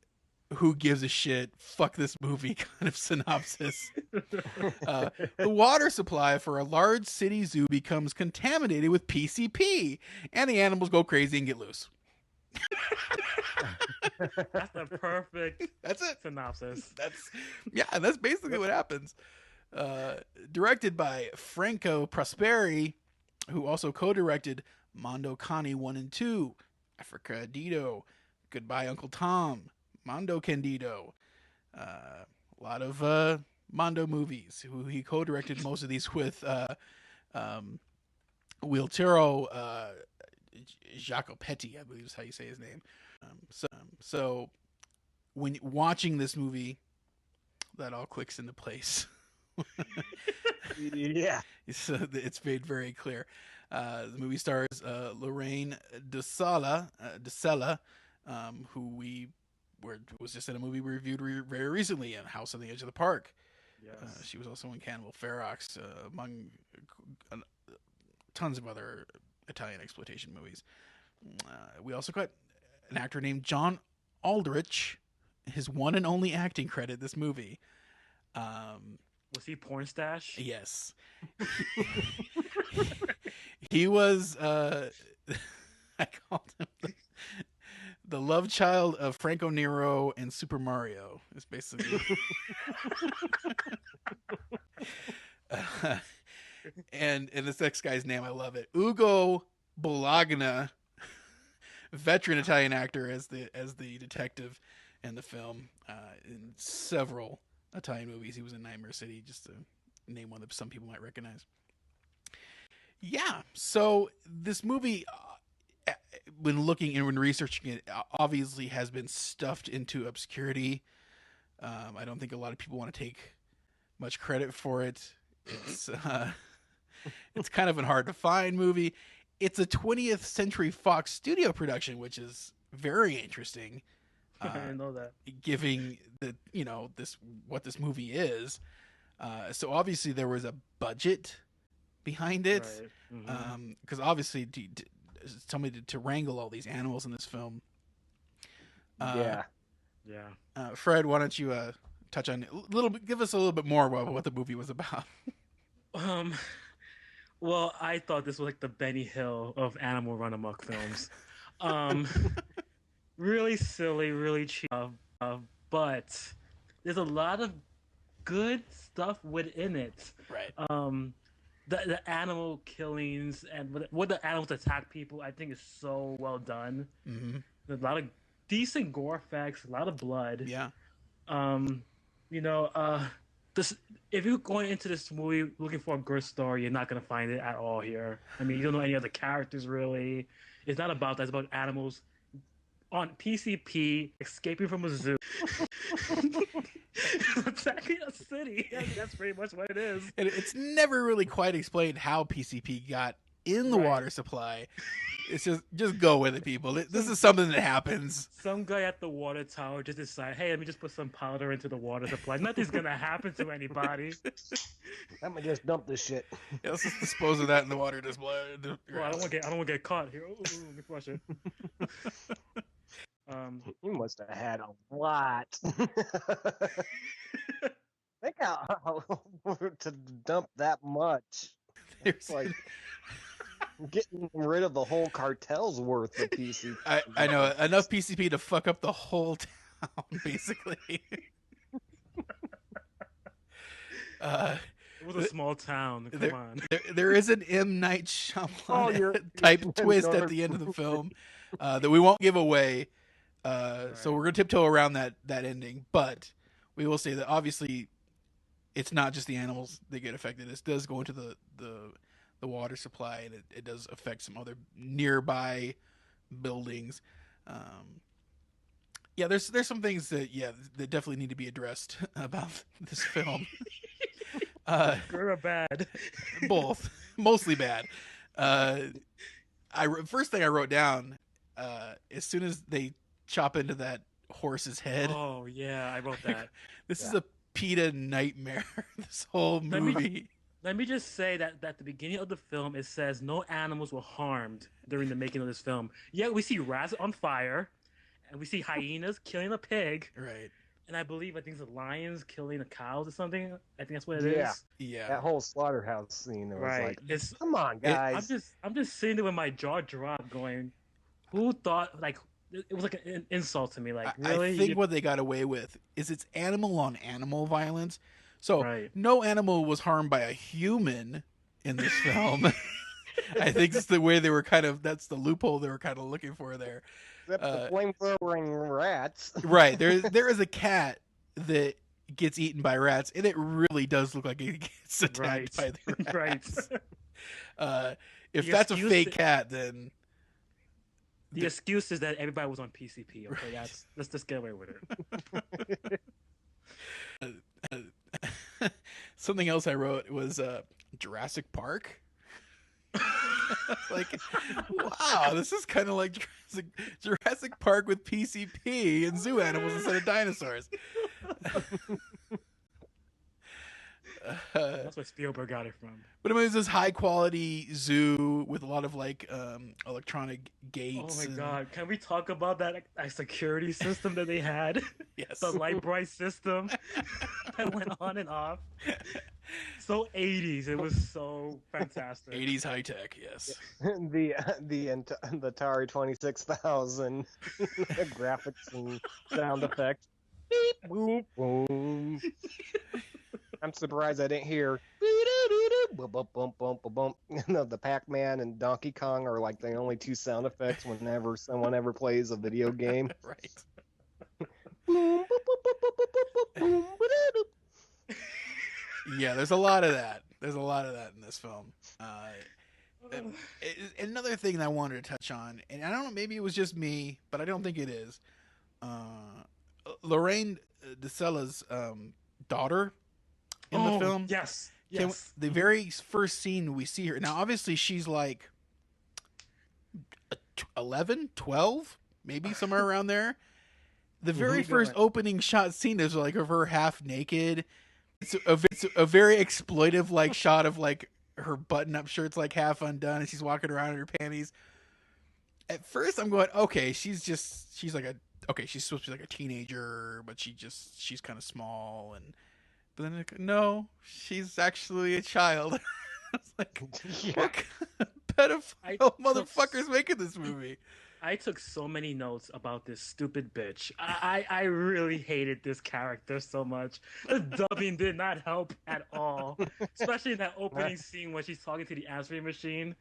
who gives a shit? Fuck this movie kind of synopsis. The water supply for a large city zoo becomes contaminated with PCP, and the animals go crazy and get loose. That's the perfect. That's it. Synopsis. That's basically what happens. Directed by Franco Prosperi, who also co-directed Mondo Cane 1 and 2, Africa Dido, Goodbye Uncle Tom, Mondo Candido, a lot of Mondo movies. Who he co-directed most of these with Wiltero Jacopetti, I believe is how you say his name. So when watching this movie, all clicks into place. Yeah. So it's made very clear. The movie stars Lorraine DeSala, who was just in a movie we reviewed very recently in House on the Edge of the Park. Yes. She was also in Cannibal Ferox, among tons of other Italian exploitation movies. We also got an actor named John Aldrich, his one and only acting credit this movie. Was he Porn Stash? Yes. He was I called him the love child of Franco Nero and Super Mario. Is basically and this next guy's name, I love it. Ugo Bologna, veteran Italian actor as the detective in the film. In several Italian movies. He was in Nightmare City, just to name one that some people might recognize. Yeah, so this movie, when looking and when researching it, obviously has been stuffed into obscurity. I don't think a lot of people want to take much credit for it. It's kind of a hard to find movie. It's a 20th Century Fox studio production, which is very interesting. I didn't know that. Giving what this movie is. So obviously there was a budget behind it. Right. Because obviously somebody to wrangle all these animals in this film. Yeah. Fred, why don't you touch on give us a little bit more about what the movie was about. Well, I thought this was like the Benny Hill of animal run amok films. Really silly, really cheap, but there's a lot of good stuff within it. Right. The animal killings and what the animals attack people, I think is so well done. Mm-hmm. There's a lot of decent gore effects, a lot of blood. Yeah. This, if you're going into this movie looking for a good story, you're not gonna find it at all here. I mean, you don't know any other characters really. It's not about that. It's about animals on PCP escaping from a zoo, attacking a city. That's pretty much what it is. And it's never really quite explained how PCP got in the water supply. It's just go with it, people. This is something that happens. Some guy at the water tower just decided, hey, let me just put some powder into the water supply. Nothing's gonna happen to anybody. Let me just dump this shit. Yeah, let's just dispose of that in the water display. Well, I don't want to get caught here. Ooh, let me flush it. You must have had a lot. Think how to dump that much. It's like getting rid of the whole cartel's worth of PCP. I know, enough PCP to fuck up the whole town, basically. It was a small town. Come on. There is an M. Night Shyamalan type twist at the end of the film that we won't give away. So we're gonna tiptoe around that ending, but we will say that obviously it's not just the animals that get affected. This does go into the water supply, and it does affect some other nearby buildings. There's some things that definitely need to be addressed about this film. Good or bad? Both, mostly bad. First thing I wrote down, as soon as they chop into that horse's head. Oh yeah, I wrote that. This is a PETA nightmare. This whole movie. Let me just say that at the beginning of the film, it says no animals were harmed during the making of this film. Yeah, we see rats on fire, and we see hyenas killing a pig. Right. And I think it's the lions killing the cows or something. I think that's what it is. Yeah. That whole slaughterhouse scene. It was like, It's, come on, guys. I'm just sitting there with my jaw dropped, going, "Who thought like?" It was like an insult to me. Like, really? I think what they got away with is it's animal on animal violence. So no animal was harmed by a human in this film. I think it's the way they were that's the loophole they were kind of looking for there. Except the flame-throwing rats. Right. There is a cat that gets eaten by rats, and it really does look like it gets attacked by the rats. If that's a fake cat, then... The excuse is that everybody was on PCP. Okay, let's just get away with it. Something else I wrote was Jurassic Park. Like, wow, this is kind of like Jurassic Park with PCP and zoo animals instead of dinosaurs. That's where Spielberg got it from. But it was this high quality zoo with a lot of like electronic gates. Oh my god! Can we talk about that security system that they had? Yes. The light bright system that went on and off. So 80s. It was so fantastic. 80s high tech. Yes. the Atari 26,000 graphics and sound effects. Beep, boom, boom. I'm surprised I didn't hear the Pac-Man and Donkey Kong are like the only two sound effects whenever someone ever plays a video game. Right. Yeah, there's a lot of that. There's a lot of that in this film. Another thing that I wanted to touch on, and I don't know, maybe it was just me, but I don't think it is. Lorraine DeSella's daughter in the film. Yes. The very first scene we see her. Now, obviously, she's like 11, 12, maybe somewhere around there. The very first opening shot scene is like of her half naked. It's a very exploitive like shot of like her button-up shirt's like half undone and she's walking around in her panties. At first, I'm going, okay, she's supposed to be like a teenager, but she's kind of small but then like, no, she's actually a child. I was like, what kind of pedophile motherfucker's making this movie? I took so many notes about this stupid bitch. I really hated this character so much. The dubbing did not help at all, especially in that opening scene when she's talking to the answering machine.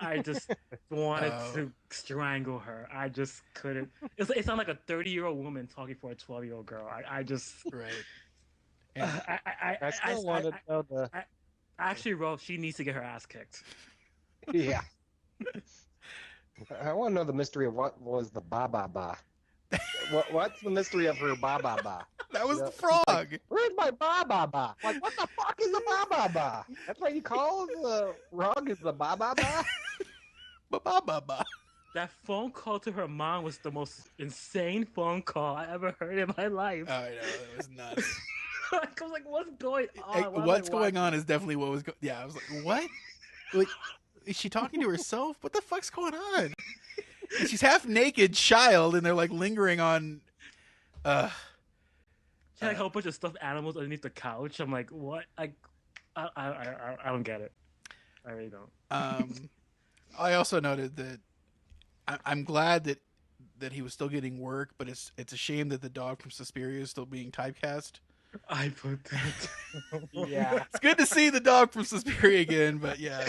I just wanted to strangle her. I just couldn't. It sounded like a 30-year-old woman talking for a 12-year-old girl. I just right. I still wanted to know the. I actually wrote she needs to get her ass kicked. Yeah. I want to know the mystery of what was the ba ba ba. What's the mystery of her ba ba ba? That was the frog. Like, where's my ba ba ba? Like, what the fuck is the ba ba ba? That's what you call the frog is the ba ba ba? Ba ba ba ba. That phone call to her mom was the most insane phone call I ever heard in my life. Oh, I know. It was nuts. I was like, what's going on? What's going on is definitely what was going. Yeah, I was like, what? Like, is she talking to herself? What the fuck's going on? And she's half naked, child, and they're like lingering on. She had like a whole bunch of stuffed animals underneath the couch. I'm like, what? I don't get it. I really don't. I also noted that I'm glad that he was still getting work, but it's a shame that the dog from Suspiria is still being typecast. I put that. Yeah, it's good to see the dog from Suspiria again, but yeah,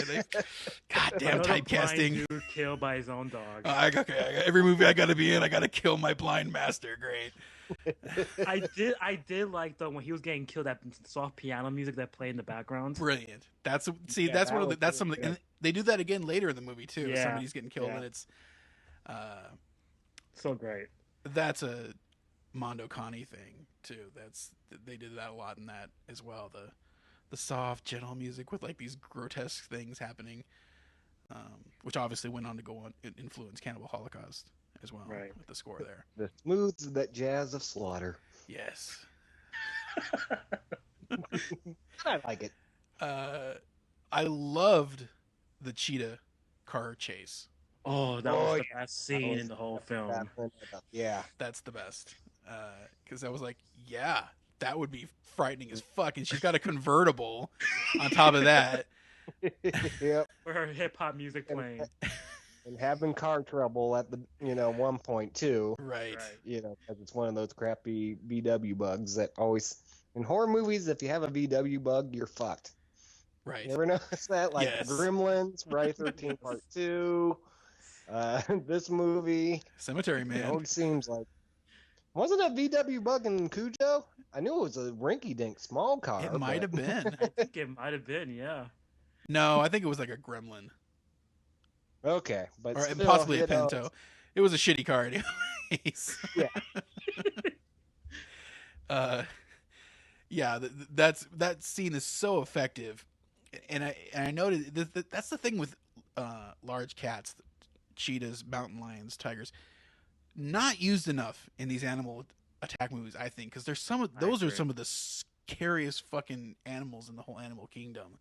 goddamn Another typecasting. Blind dude killed by his own dog. Every movie I gotta be in, I gotta kill my blind master. Great. I did like though when he was getting killed, that soft piano music that played in the background. Brilliant. That's some of the, and they do that again later in the movie too. Yeah. Somebody's getting killed and it's so great. That's a Mondo Connie thing too. They did that a lot in that as well. The soft, gentle music with like these grotesque things happening, which obviously went on to go on influence Cannibal Holocaust as well. Right. With the score there. The smooth that jazz of slaughter. Yes. I like it. I loved the cheetah car chase. Oh, that was the best scene in the whole film. Yeah, that's the best. Because I was like, yeah, that would be frightening as fuck. And she's got a convertible on top of that. Yep. For her hip hop music playing. And having car trouble at the one point too. Right. Because it's one of those crappy VW bugs that always in horror movies. If you have a VW bug, you're fucked. Right. You ever notice that? Like Yes. Gremlins, Friday 13 Part 2. This movie. Cemetery Man. It always seems like. Wasn't a VW bug in Cujo? I knew it was a rinky-dink small car. It might have been. I think it might have been, yeah. No, I think it was like a Gremlin. Okay, but or still, possibly a Pinto. It was a shitty car anyways. Yeah. Yeah, that scene is so effective, and I noted that's the thing with large cats, cheetahs, mountain lions, tigers, not used enough in these animal attack movies. I think because those are some of the scariest fucking animals in the whole animal kingdom.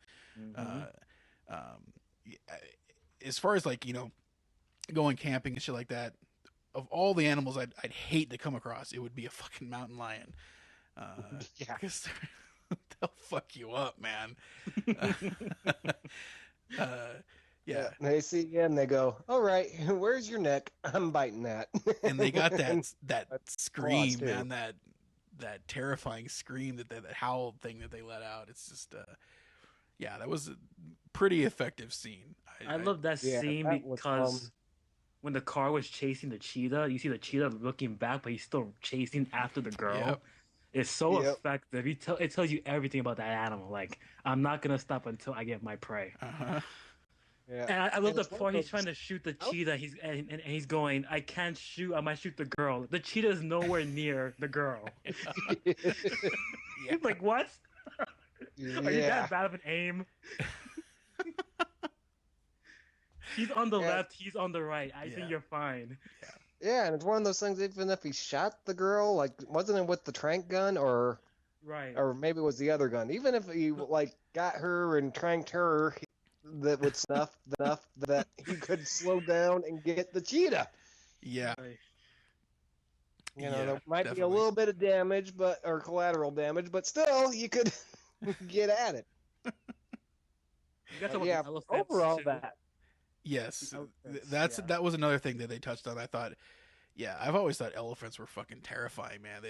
As far as like going camping and shit like that, of all the animals I'd hate to come across, it would be a fucking mountain lion. Yeah, because they'll fuck you up, man. Yeah. They see you and they go, "All right, where's your neck? I'm biting that." And they got that scream, too. man. That terrifying scream, that howl thing that they let out. It's just, yeah, that was a pretty effective scene. I love that scene because when the car was chasing the cheetah, you see the cheetah looking back, but he's still chasing after the girl. Yep. It's so effective. It tells you everything about that animal. Like, I'm not gonna stop until I get my prey. Yeah. And I love the part he's trying to shoot the cheetah. He's going, I can't shoot. I might shoot the girl. The cheetah is nowhere near the girl. He's like, what? Are you that bad of an aim? He's on the left. He's on the right. I think you're fine. Yeah, and it's one of those things. Even if he shot the girl, like, wasn't it with the trank gun or maybe it was the other gun? Even if he like got her and tranked her, that would snuff enough that he could slow down and get the cheetah. Yeah. There might be a little bit of damage, or collateral damage, but still, you could get at it. Overall, that. Yes, that was another thing that they touched on. I thought, I've always thought elephants were fucking terrifying, man.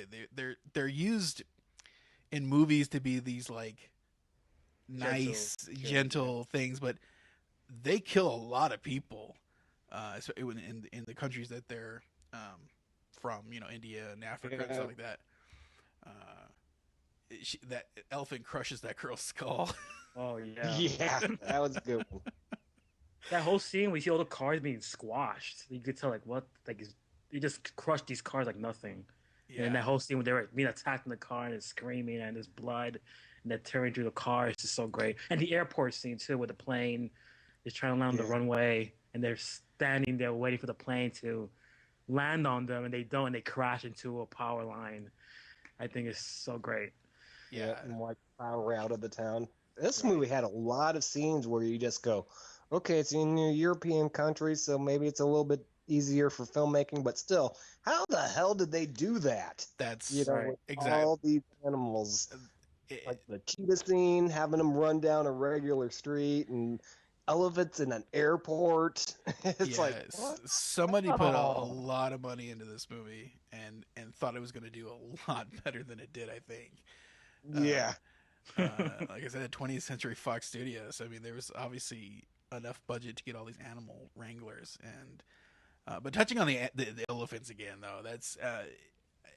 They're used in movies to be these like nice, gentle things, but they kill a lot of people. So in the countries that they're from, India and Africa and stuff like that. That elephant crushes that girl's skull. Oh yeah, yeah, that was a good one. That whole scene, we see all the cars being squashed. You could tell, like, what, like, you just crushed these cars like nothing. Yeah. And that whole scene when they were being attacked in the car and it's screaming and there's blood and they're tearing through the car, it's just so great. And the airport scene too, with the plane is trying to land on the runway and they're standing there waiting for the plane to land on them and they don't, and they crash into a power line. I think it's so great. Yeah, and like power out of the town. This movie had a lot of scenes where you just go, okay, it's in a European country, so maybe it's a little bit easier for filmmaking, but still, how the hell did they do that? That's with all these animals, like the cheetah scene, having them run down a regular street, and elephants in an airport. It's like, what? Somebody put a lot of money into this movie and thought it was going to do a lot better than it did, I think. Like I said, 20th Century Fox Studios. I mean, there was obviously enough budget to get all these animal wranglers, and but touching on the elephants again, though, that's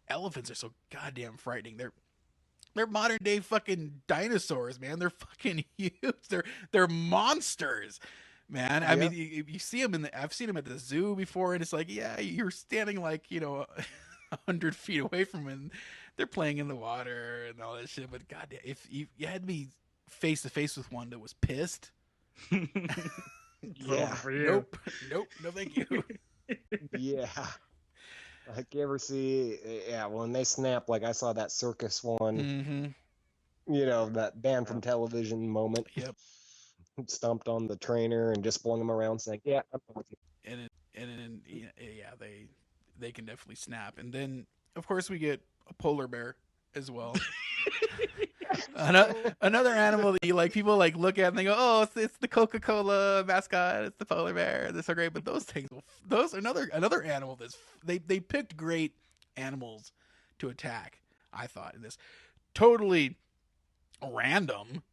elephants are so goddamn frightening. They're modern day fucking dinosaurs, man. They're fucking huge. They're monsters, man. I mean, you see them I've seen them at the zoo before, and it's like, yeah, you're standing like 100 feet away from them, and they're playing in the water and all that shit. But goddamn, if you had me face to face with one that was pissed. For you. Nope, no thank you. Yeah. Like, you ever see, when they snap, like I saw that circus one, that banned from television moment. Yep. Stomped on the trainer and just flung him around saying, yeah, I'm with you. And they can definitely snap. And then, of course, we get a polar bear as well. Another animal that people look at and they go, oh, it's the Coca-Cola mascot, it's the polar bear, they're so great. But those another animal they picked great animals to attack, I thought, in this totally random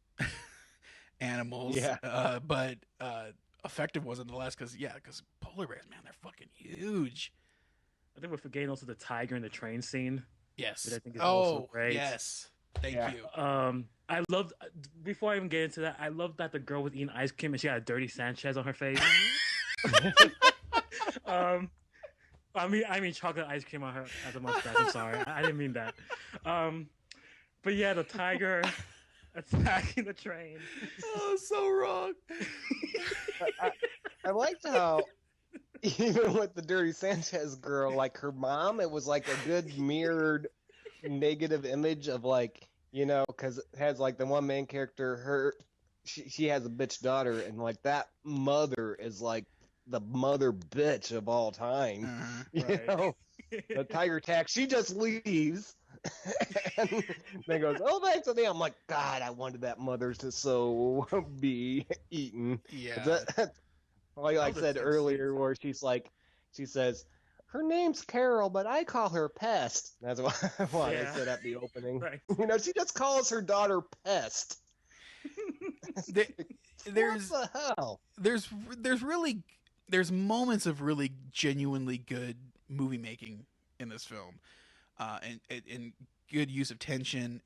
animals, but effective ones nonetheless, because polar bears, man, they're fucking huge. I think we're forgetting also the tiger in the train scene. Yes. Which I think is also great. Yes. Thank you. I loved, before I even get into that, I love that the girl was eating ice cream and she had a dirty Sanchez on her face. I mean chocolate ice cream on her as a mustache. I'm sorry, I didn't mean that. But yeah, the tiger attacking the train. Oh, so wrong. I liked how even with the Dirty Sanchez girl, like her mom, it was like a good mirrored negative image of like, because it has like the one main character, she has a bitch daughter, and like that mother is like the mother bitch of all time. Right. The tiger attack, she just leaves. And then goes, oh, thanks to them. I'm like, God, I wanted that mother to so be eaten. Yeah. Like I said earlier, where she says, her name's Carol, but I call her Pest. That's why I said at the opening. Right. She just calls her daughter Pest. There's what the hell? There's moments of really genuinely good movie making in this film, and good use of tension.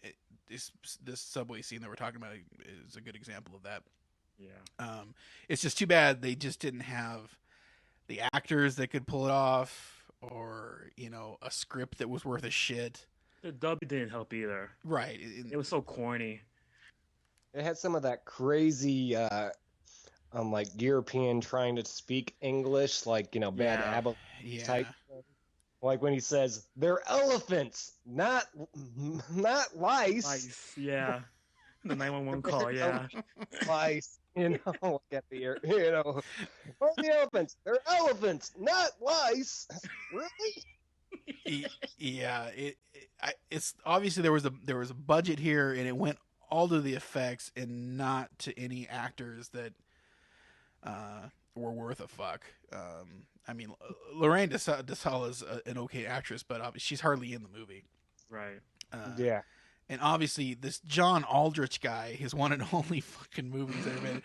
This subway scene that we're talking about is a good example of that. Yeah. It's just too bad they just didn't have the actors that could pull it off, or a script that was worth a shit. The dub didn't help either. Right. It was so corny. It had some of that crazy, like European trying to speak English, like bad Abbott type. Like when he says they're elephants, not lice. Yeah. The 911 call, yeah. Lice, get the air, where are the elephants? They're elephants, not lice. Really? Yeah, it's obviously there was a budget here, and it went all to the effects and not to any actors that were worth a fuck. I mean, Lorraine DeSalle is an okay actress, but she's hardly in the movie. Right. Yeah. And obviously, this John Aldrich guy, his one and only fucking movie he's ever been.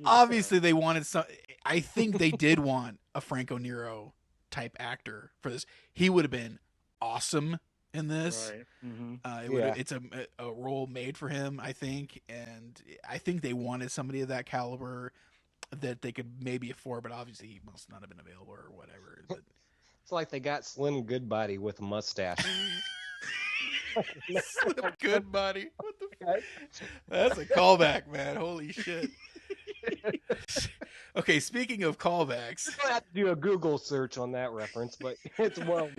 Obviously, they wanted some. I think they did want a Franco Nero type actor for this. He would have been awesome in this. Right. Mm-hmm. It's a role made for him, I think, and I think they wanted somebody of that caliber that they could maybe afford, but obviously he must not have been available or whatever. But it's like they got Slim Goodbody with a mustache. Slim Goodbody. What the fuck? That's a callback, man. Holy shit. Okay, speaking of callbacks, I have to do a Google search on that reference, but it's well.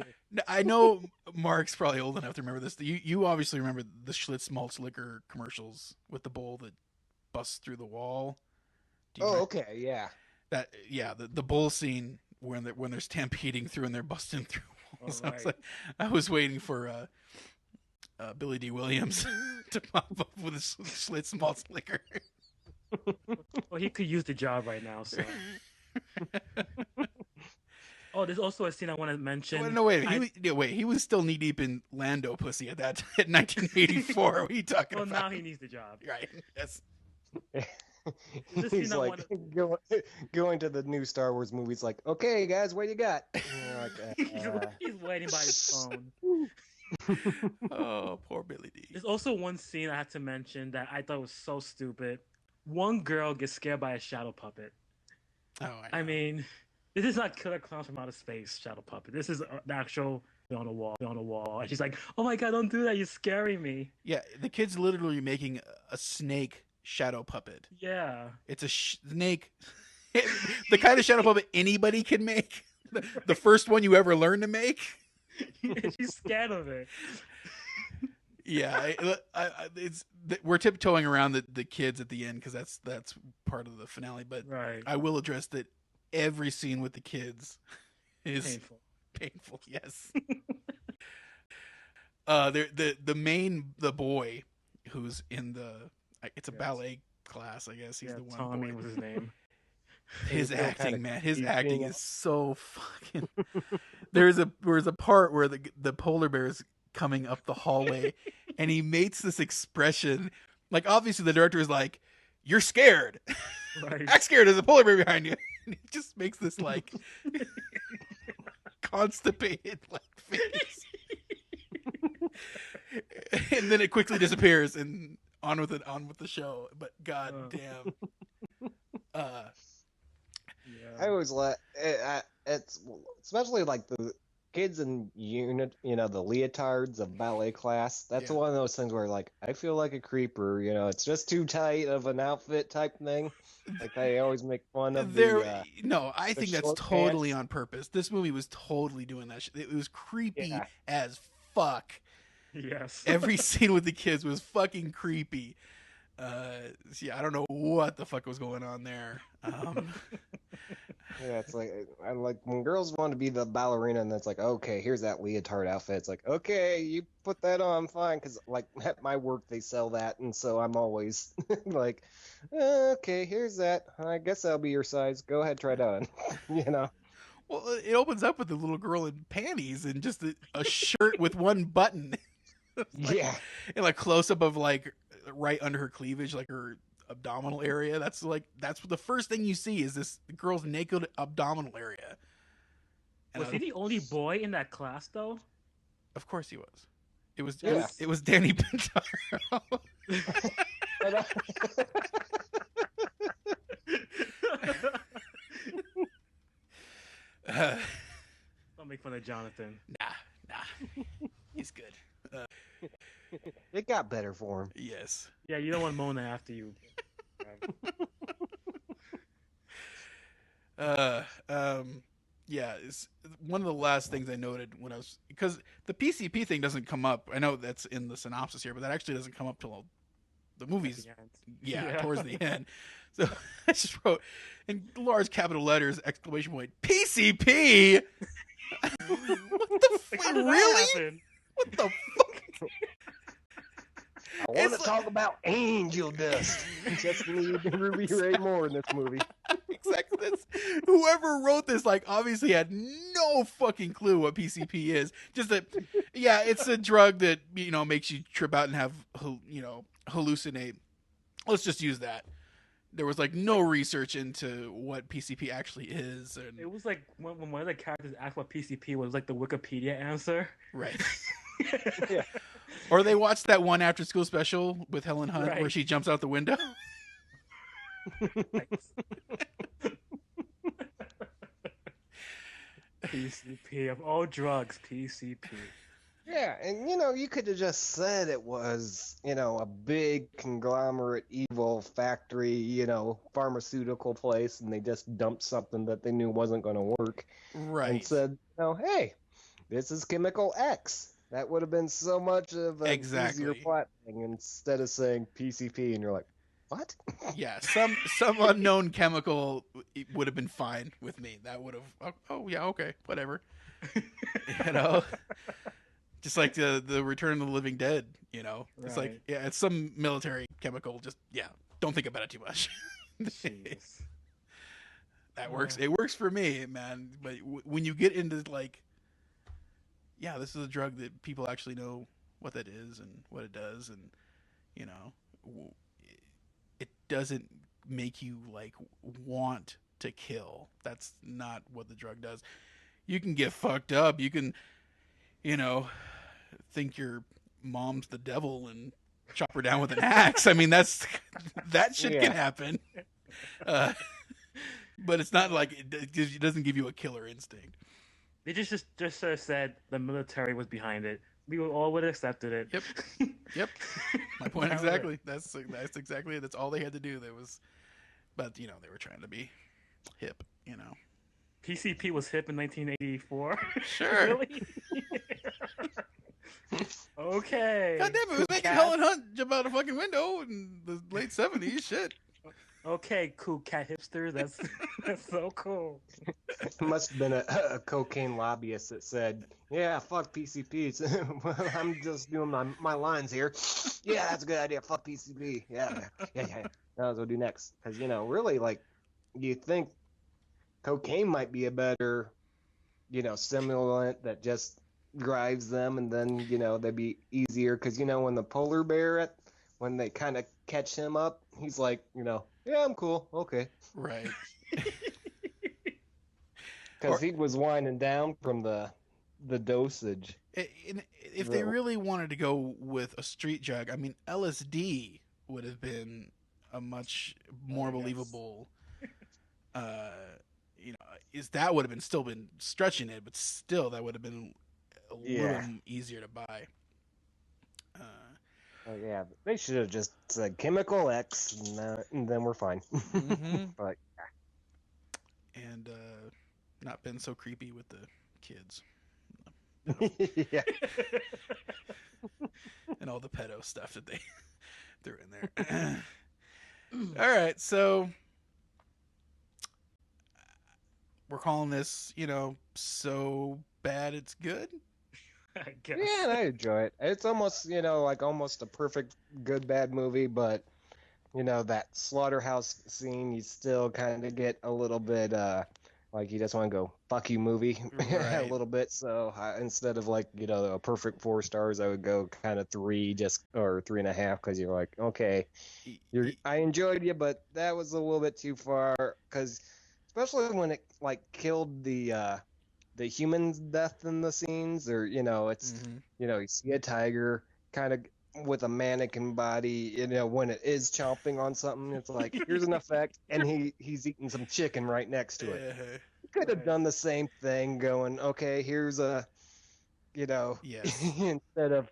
I know Mark's probably old enough to remember this. You obviously remember the Schlitz Maltz liquor commercials with the bowl that busts through the wall. Okay, yeah. The bull scene when they're stampeding through and they're busting through walls. Right. I was waiting for Billy D. Williams to pop up with a Schlitz Maltz liquor. Well, he could use the job right now. So. Oh, there's also a scene I want to mention. No, wait. He was still knee deep in Lando pussy at that in 1984. What are you talking about? Well, now he needs the job. Right. Yes. He's like going to the new Star Wars movies. Like, okay, guys, what you got? He's waiting by his phone. Oh, poor Billy D. There's also one scene I had to mention that I thought was so stupid. One girl gets scared by a shadow puppet. Oh, I mean, this is not Killer Clowns from Outer Space shadow puppet. This is the actual on the wall. And she's like, "Oh my god, don't do that! You're scaring me." Yeah, the kid's literally making a snake shadow puppet. Yeah, it's a snake. The kind of shadow puppet anybody can make. The first one you ever learn to make. She's scared of it. Yeah, we're tiptoeing around the kids at the end because that's part of the finale. But right. I will address that every scene with the kids is painful. Yes. The boy who's in it's a ballet class. I guess he's the one. Tommy boy. was his name. His acting, man. His acting is so fucking. There's a part where the polar bear is coming up the hallway, and he makes this expression. Like, obviously, the director is like, "You're scared. Right. Act scared. There's a polar bear behind you." And he just makes this like constipated like face, and then it quickly disappears, and on with the show. But god damn. I always it's especially like kids in unit, the leotards of ballet class. That's one of those things where like I feel like a creeper. It's just too tight of an outfit type thing. Like they always make fun of I think that's totally on purpose. This movie was totally doing that shit. It was creepy as fuck. Yes. Every scene with the kids was fucking creepy. I don't know what the fuck was going on there. Yeah, it's like I like when girls want to be the ballerina, and it's like, okay, here's that leotard outfit. It's like, okay, you put that on, fine, because like at my work they sell that, and so I'm always like, okay, here's that. I guess that'll be your size. Go ahead, try it on. Well, it opens up with the little girl in panties and just a shirt with one button. Yeah, and like close up of like right under her cleavage, like her abdominal area. That's the first thing you see is this girl's naked abdominal area. Was he the only boy in that class though? Of course he was. It was Danny Pintaro. Don't make fun of Jonathan. Nah, he's good. It got better for him. Yes. Yeah, you don't want Mona after you. It's one of the last things I noted because the PCP thing doesn't come up. I know that's in the synopsis here, but that actually doesn't come up till the movie's towards the end. So I just wrote in large capital letters, exclamation point, PCP. What the fuck? Really? What the fuck? I want to talk about angel dust. Just need Ruby Ray Moore in this movie. Exactly. Whoever wrote this, like, obviously had no fucking clue what PCP is. Just that, it's a drug that makes you trip out and have hallucinate. Let's just use that. There was like no research into what PCP actually is. And it was like when one of the characters asked what PCP was, like the Wikipedia answer. Right. Yeah. Or they watched that one after school special with Helen Hunt where she jumps out the window. PCP of all drugs, PCP. Yeah, and you could have just said it was, a big conglomerate evil factory, pharmaceutical place, and they just dumped something that they knew wasn't going to work. Right. And said, hey, this is chemical X. That would have been so much of an easier plot thing instead of saying PCP, and you're like, what? Yeah, some unknown chemical would have been fine with me. That would have, okay, whatever. Just like the Return of the Living Dead, It's like, it's some military chemical. Just, don't think about it too much. That works. It works for me, man. But when you get into like, this is a drug that people actually know what that is and what it does, and it doesn't make you like want to kill. That's not what the drug does. You can get fucked up. You can, think your mom's the devil and chop her down with an axe. I mean, that shit can happen. But it's not like it doesn't give you a killer instinct. They just said the military was behind it. We all would have accepted it. Yep. My point exactly. That's exactly it. That's all they had to do. But they were trying to be hip. PCP was hip in 1984. Sure. Really? Okay. God damn it! It was making Helen Hunt jump out a fucking window in the late 70s. Shit. Okay, cool cat hipster. That's so cool. It must have been a cocaine lobbyist that said, "Yeah, fuck PCP. Well, I'm just doing my lines here. Yeah, that's a good idea. Fuck PCP. Yeah. Now let's go do next. Because really, like, you think cocaine might be a better, stimulant that just drives them, and then they'd be easier. Because when the polar bear when they kind of catch him up, he's like, yeah, I'm cool. Okay. Right. Because he was winding down from the dosage. If they really wanted to go with a street drug, I mean, LSD would have been a much more believable, is that would have still been stretching it, but still that would have been a little easier to buy. Oh yeah, they should have just said Chemical X, and then we're fine. Mm-hmm. But and not been so creepy with the kids. Yeah. And all the pedo stuff that they threw in there. All right, so we're calling this, so bad it's good. I guess. Yeah, and I enjoy it. It's almost, almost a perfect good bad movie, but that slaughterhouse scene, you still kind of get a little bit like you just want to go fuck you movie a little bit. So instead of a perfect 4 stars, I would go kind of 3 or 3.5, because you're like, okay, I enjoyed you, but that was a little bit too far, because especially when it killed the human's death in the scenes, or it's you see a tiger kind of with a mannequin body, when it is chomping on something, it's like, here's an effect, and he's eating some chicken right next to it. You could have done the same thing, going, okay, here's a, instead of,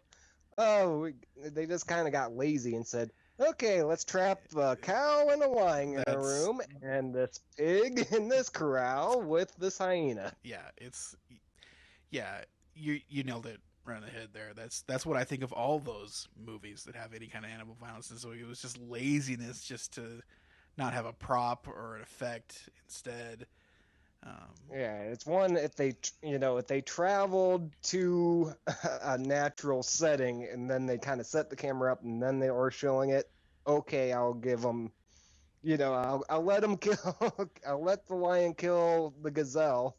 they just kind of got lazy and said, okay, let's trap a cow and a lion in a room, and this pig in this corral with this hyena. You nailed it right on the head there. That's what I think of all those movies that have any kind of animal violence. And so it was just laziness, just to not have a prop or an effect instead. It's one, if they traveled to a natural setting and then they kind of set the camera up and then they were showing it, okay, I'll give them, I'll let them kill, I'll let the lion kill the gazelle,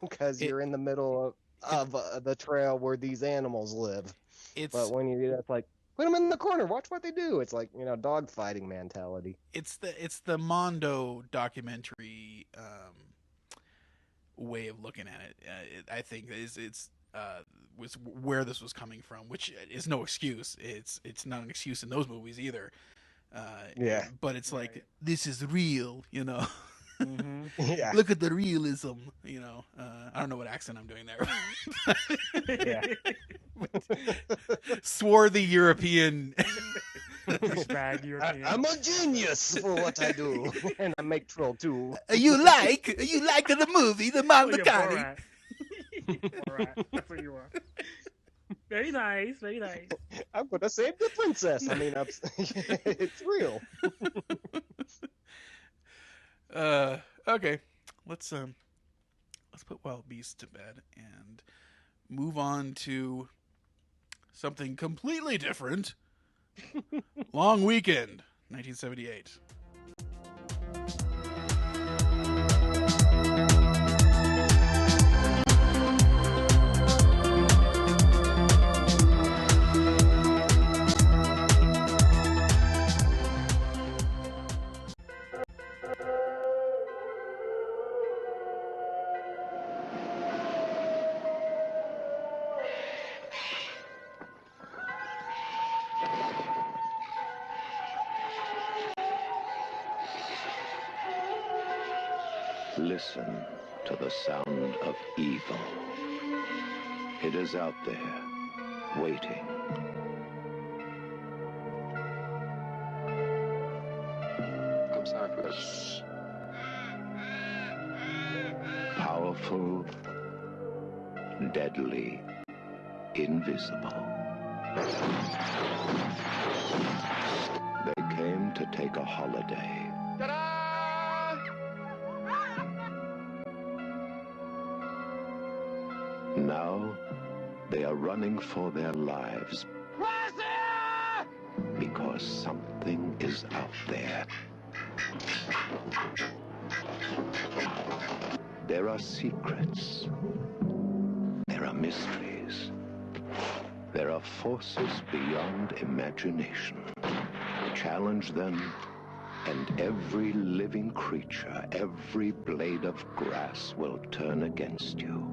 because you're in the middle of the trail where these animals live. But when you that's like, put them in the corner, watch what they do. It's like, dog fighting mentality. It's the Mondo documentary way of looking at it. I think was where this was coming from, which is no excuse. It's not an excuse in those movies either. But it's like, this is real, Mm-hmm. Yeah. Look at the realism, I don't know what accent I'm doing there. Swarthy European. I'm a genius for what I do, and I make troll too. You like the movie, the Mandakari. Alright, that's what you are. Very nice, very nice. I'm gonna save the princess. I mean, it's real. Okay, let's put Wild Beasts to bed and move on to something completely different. Long Weekend, 1978. Listen to the sound of evil. It is out there, waiting. I'm sorry for this. Powerful, deadly, invisible. They came to take a holiday. Now, they are running for their lives. Because something is out there. There are secrets. There are mysteries. There are forces beyond imagination. Challenge them, and every living creature, every blade of grass will turn against you.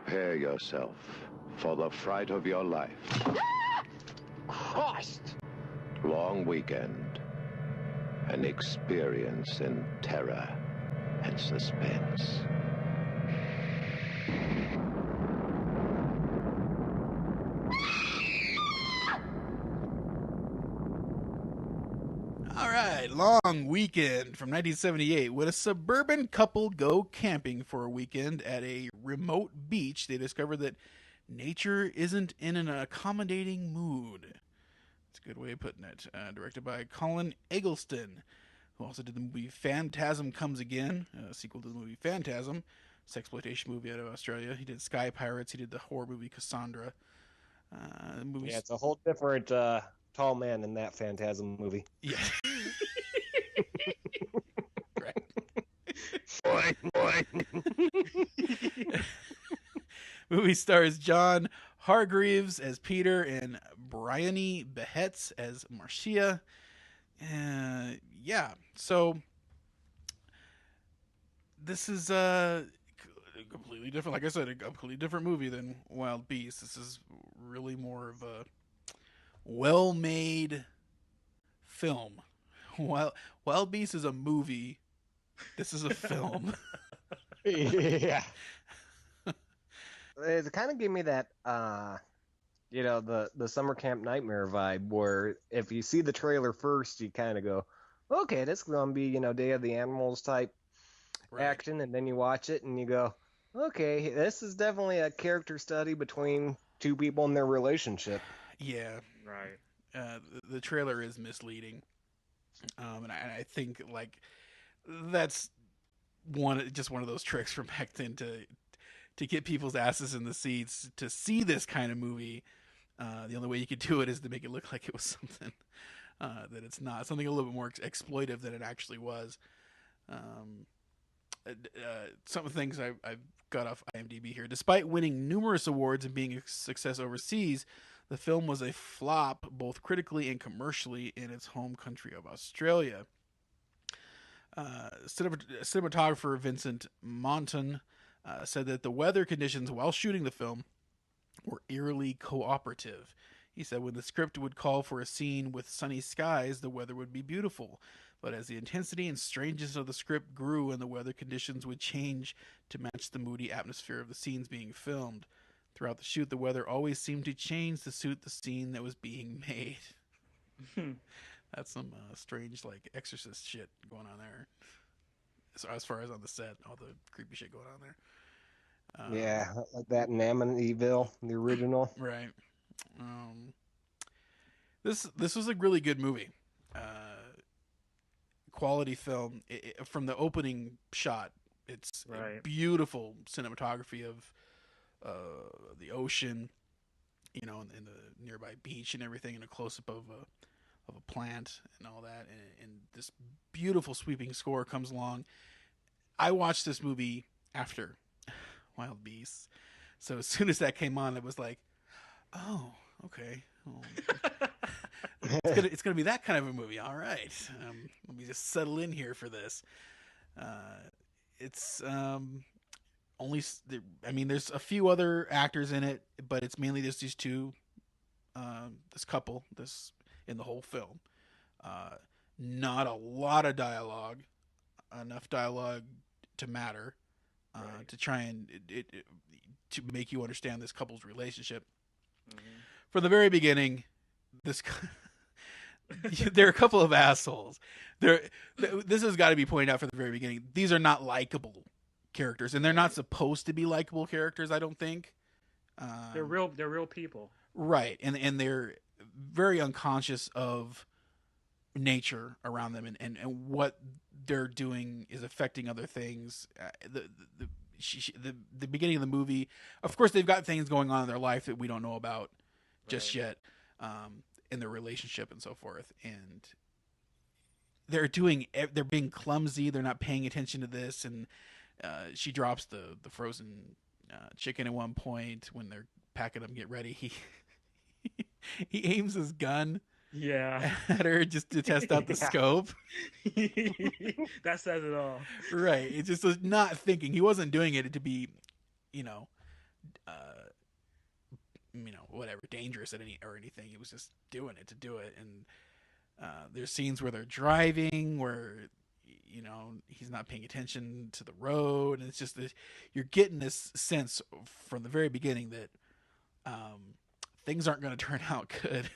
Prepare yourself for the fright of your life. Christ! Long weekend. An experience in terror and suspense. All right, Long Weekend from 1978. When a suburban couple go camping for a weekend at a remote beach, they discover that nature isn't in an accommodating mood. That's a good way of putting it. Directed by Colin Eggleston, who also did the movie Phantasm Comes Again, a sequel to the movie Phantasm, sexploitation movie out of Australia. He did Sky Pirates. He did the horror movie Cassandra. Yeah, it's a whole different tall man in that Phantasm movie. Yeah. Movie stars John Hargreaves as Peter and Bryony Behetz as Marcia. Yeah, so this is completely different. Like I said, a completely different movie than Wild Beasts. This is really more of a well-made film. Wild Beasts is a movie. This is a film. Yeah. It kind of gave me that, the Summer Camp Nightmare vibe, where if you see the trailer first, you kind of go, okay, this is going to be, Day of the Animals type action, and then you watch it and you go, okay, this is definitely a character study between two people in their relationship. Yeah. Right. The trailer is misleading. And I think, like, that's one of those tricks from back then to get people's asses in the seats to see this kind of movie. The only way you could do it is to make it look like it was something that it's not, something a little bit more exploitive than it actually was. Some of the things I've got off IMDb here. Despite winning numerous awards and being a success overseas, the film was a flop both critically and commercially in its home country of Australia. Cinematographer Vincent Monton said that the weather conditions while shooting the film were eerily cooperative. He said when the script would call for a scene with sunny skies, the weather would be beautiful. But as the intensity and strangeness of the script grew and the weather conditions would change to match the moody atmosphere of the scenes being filmed, throughout the shoot, the weather always seemed to change to suit the scene that was being made. That's some strange, like, Exorcist shit going on there. As far as on the set, all the creepy shit going on there. Yeah, like that in Amityville, the original. Right. This was a really good movie. Quality film. From the opening shot, it's a beautiful cinematography of the ocean, and the nearby beach and everything, and a close-up of a plant and all that, and this beautiful sweeping score comes along. I watched this movie after Wild Beasts, so as soon as that came on, it was like, oh, okay. It's gonna be that kind of a movie. All right, let me just settle in here for this. It's only, I mean, there's a few other actors in it, but it's mainly just these two, this couple, in the whole film. Not a lot of dialogue, enough dialogue to matter, to try and to make you understand this couple's relationship. Mm-hmm. From the very beginning, there are a couple of assholes. This has got to be pointed out from the very beginning. These are not likable characters, and they're not supposed to be likable characters, I don't think. They're real people. Right, and they're very unconscious of nature around them, and what they're doing is affecting other things. The beginning of the movie, of course, they've got things going on in their life that we don't know about just yet, in their relationship and so forth, and they're being clumsy. They're not paying attention to this, and she drops the frozen chicken at one point when they're packing up and get ready. He aims his gun at her just to test out the scope. That says it all. Right. It's just not thinking. He wasn't doing it to be, whatever, dangerous at anything. He was just doing it to do it. And there's scenes where they're driving where he's not paying attention to the road, and it's just this, you're getting this sense from the very beginning that things aren't going to turn out good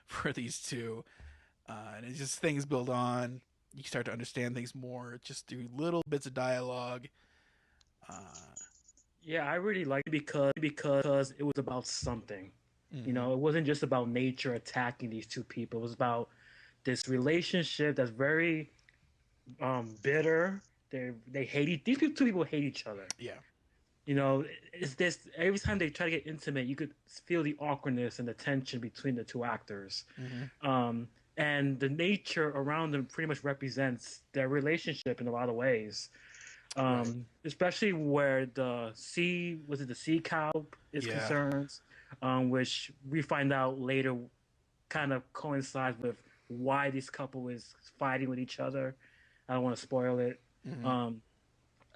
for these two, and it's just things build on. You start to understand things more just through little bits of dialogue. Yeah, I really liked it because it was about something. Mm-hmm. It wasn't just about nature attacking these two people. It was about this relationship that's very bitter. They hate these two people hate each other. Yeah. It's this, every time they try to get intimate, you could feel the awkwardness and the tension between the two actors. Mm-hmm. And the nature around them pretty much represents their relationship in a lot of ways. Right. Especially where the sea cow is concerned, which we find out later kind of coincides with why this couple is fighting with each other. I don't want to spoil it. Mm-hmm.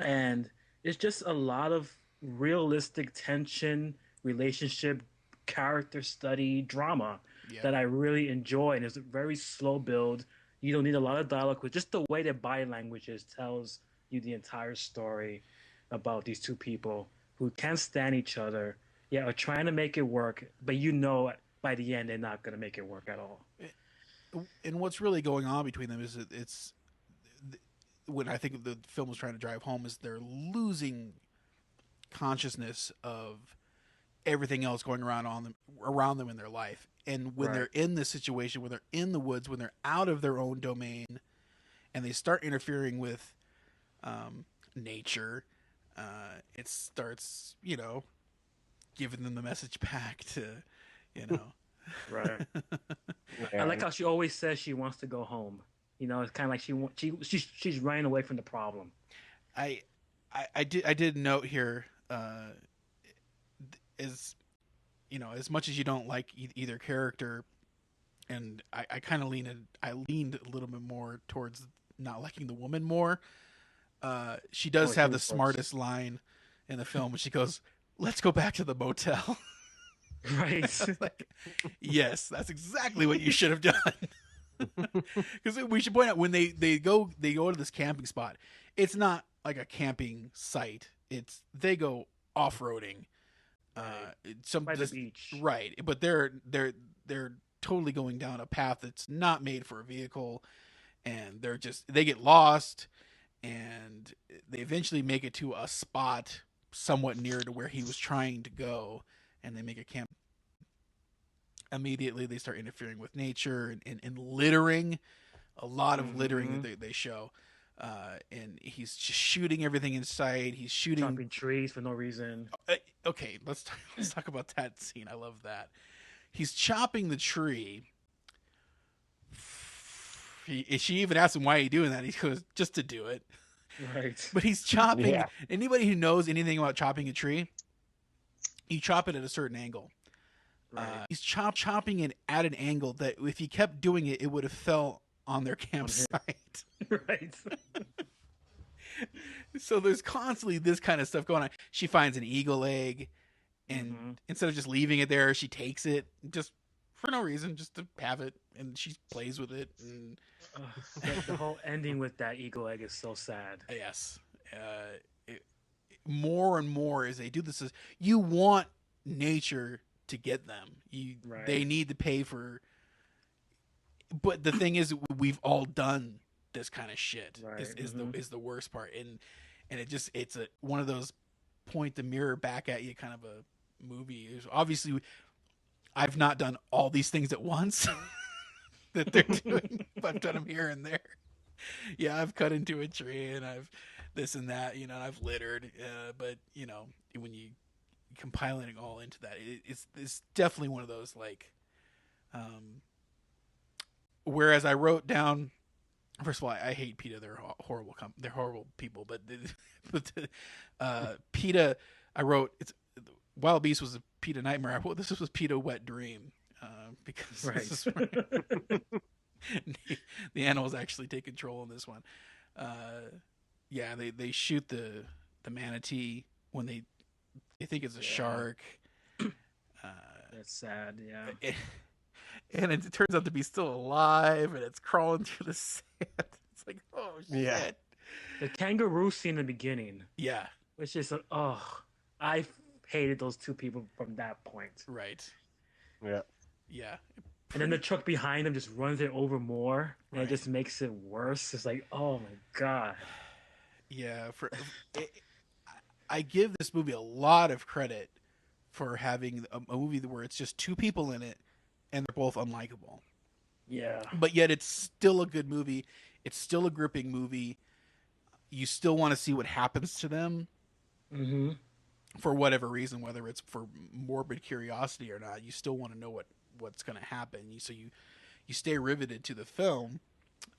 And it's just a lot of realistic tension, relationship, character study, drama that I really enjoy. And it's a very slow build. You don't need a lot of dialogue, with just the way their body language tells you the entire story about these two people who can't stand each other, are trying to make it work, but by the end they're not going to make it work at all. And what's really going on between them is it's what I think the film was trying to drive home is they're losing consciousness of everything else going around them in their life. And when they're in this situation, when they're in the woods, when they're out of their own domain, and they start interfering with nature, it starts, giving them the message back to, Right. I like how she always says she wants to go home. It's kind of like she's running away from the problem. I did note here, as much as you don't like either character, and I kind of leaned a little bit more towards not liking the woman more. She does have the smartest line in the film when she goes, "Let's go back to the motel." Right. Like, yes, that's exactly what you should have done. Because we should point out, when they go to this camping spot, it's not like a camping site. They go off-roading. By the beach. Right. But they're totally going down a path that's not made for a vehicle, and they get lost, and they eventually make it to a spot somewhat near to where he was trying to go, and they make a camp. Immediately they start interfering with nature and littering, a lot of littering that they show, and he's just shooting everything in sight. He's chopping trees for no reason. Okay, let's talk about that scene. I love that. He's chopping the tree. She even asks him why he's doing that. He goes, just to do it. Right. But he's chopping. Yeah. Anybody who knows anything about chopping a tree, you chop it at a certain angle. Right. He's chopping it at an angle that if he kept doing it, it would have fell on their campsite. Right. So there's constantly this kind of stuff going on. She finds an eagle egg, and instead of just leaving it there, she takes it just for no reason, just to have it, and she plays with it. And the whole ending with that eagle egg is so sad. Yes. More and more as they do this, you want nature to get them. They need to pay for. But the thing is, we've all done this kind of shit. Right. Is the worst part, and it's one of those point the mirror back at you kind of a movie. Obviously, I've not done all these things at once that they're doing, but I've done them here and there. Yeah, I've cut into a tree, and I've this and that, I've littered, but when you compiling it all into that, it's definitely one of those, like, whereas I wrote down, first of all, I hate PETA. They're horrible. They're horrible people. But PETA, I wrote, Wild Beast was a PETA nightmare. I wrote this was PETA wet dream, because this is where the animals actually take control in this one. Yeah, they shoot the manatee when they They think it's a shark. That's sad, yeah. And it turns out to be still alive, and it's crawling through the sand. It's like, oh shit. Yeah. The kangaroo scene in the beginning. Yeah. Which is I hated those two people from that point. Right. Yeah. Yeah. And then the truck behind them just runs it over more, and Right. it just makes it worse. It's like, oh my god. Yeah. I give this movie a lot of credit for having a movie where it's just two people in it, and they're both unlikable. Yeah. But yet it's still a good movie. It's still a gripping movie. You still want to see what happens to them. Mm-hmm. For whatever reason, whether it's for morbid curiosity or not, you still want to know what's going to happen. You stay riveted to the film,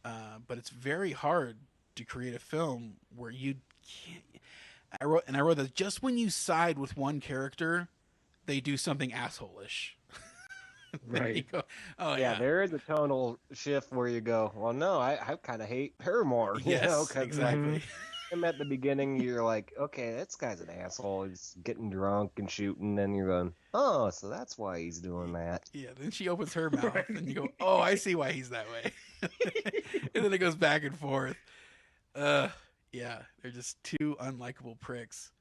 but it's very hard to create a film where you can't. I wrote that just when you side with one character, they do something asshole-ish. Right. You go, oh Yeah, there is a tonal shift where you go, well, no, I kind of hate her more. Yes, you know, 'cause, exactly. him at the beginning, you're like, okay, this guy's an asshole. He's getting drunk and shooting, and you're going, oh, so that's why he's doing that. Yeah, then she opens her mouth, and you go, oh, I see why he's that way. And then it goes back and forth. Yeah, they're just two unlikable pricks.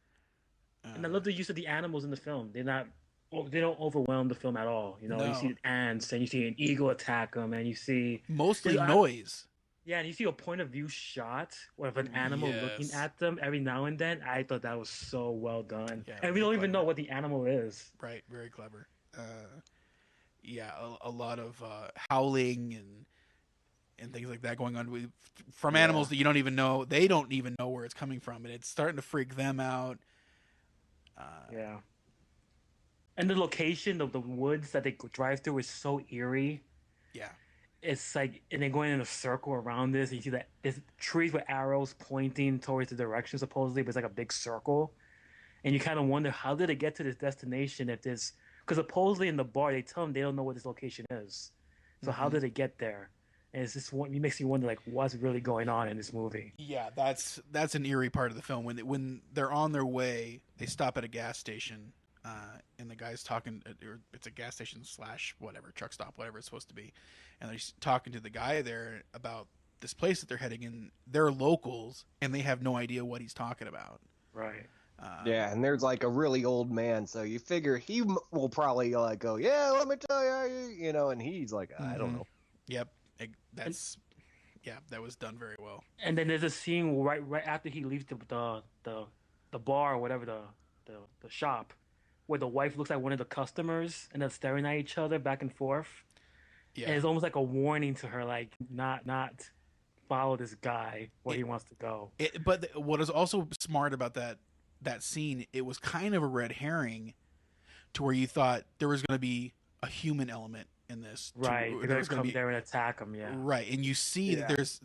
And I love the use of the animals in the film. They don't overwhelm the film at all. You know, No. you see ants, and you see an eagle attack them, and you see Mostly noise. Yeah, and you see a point of view shot of an animal looking Yes. at them every now and then. I thought that was so well done. Yeah, and we don't even know what the animal is. Right, very clever. Yeah, a lot of howling and things like that going on from animals that you don't even know. They don't even know where it's coming from, and it's starting to freak them out. Yeah. And the location of the woods that they drive through is so eerie. Yeah. It's like, and they're going in a circle around this. And you see that there's trees with arrows pointing towards the direction, supposedly, but it's like a big circle. And you kind of wonder, how did it get to this destination if this... Because supposedly in the bar, they tell them they don't know what this location is. So how did it get there? And it's just it makes you wonder, like, what's really going on in this movie? Yeah, that's an eerie part of the film. When they're on their way, they stop at a gas station, and the guy's talking. Or it's a gas station / whatever, truck stop, whatever it's supposed to be, and they're talking to the guy there about this place that they're heading in. They're locals, and they have no idea what he's talking about. Right. Yeah, and there's like a really old man, so you figure he will probably like go, yeah, let me tell you, you know, and he's like, I don't know. Yep, that was done very well. And then there's a scene right after he leaves the bar or whatever, the shop, where the wife looks at one of the customers and they're staring at each other back and forth. Yeah. And it's almost like a warning to her, like, not follow this guy where he wants to go. But what is also smart about that scene, it was kind of a red herring to where you thought there was going to be a human element in this. Right. They're going to come there and attack him, yeah. Right. And you see that there's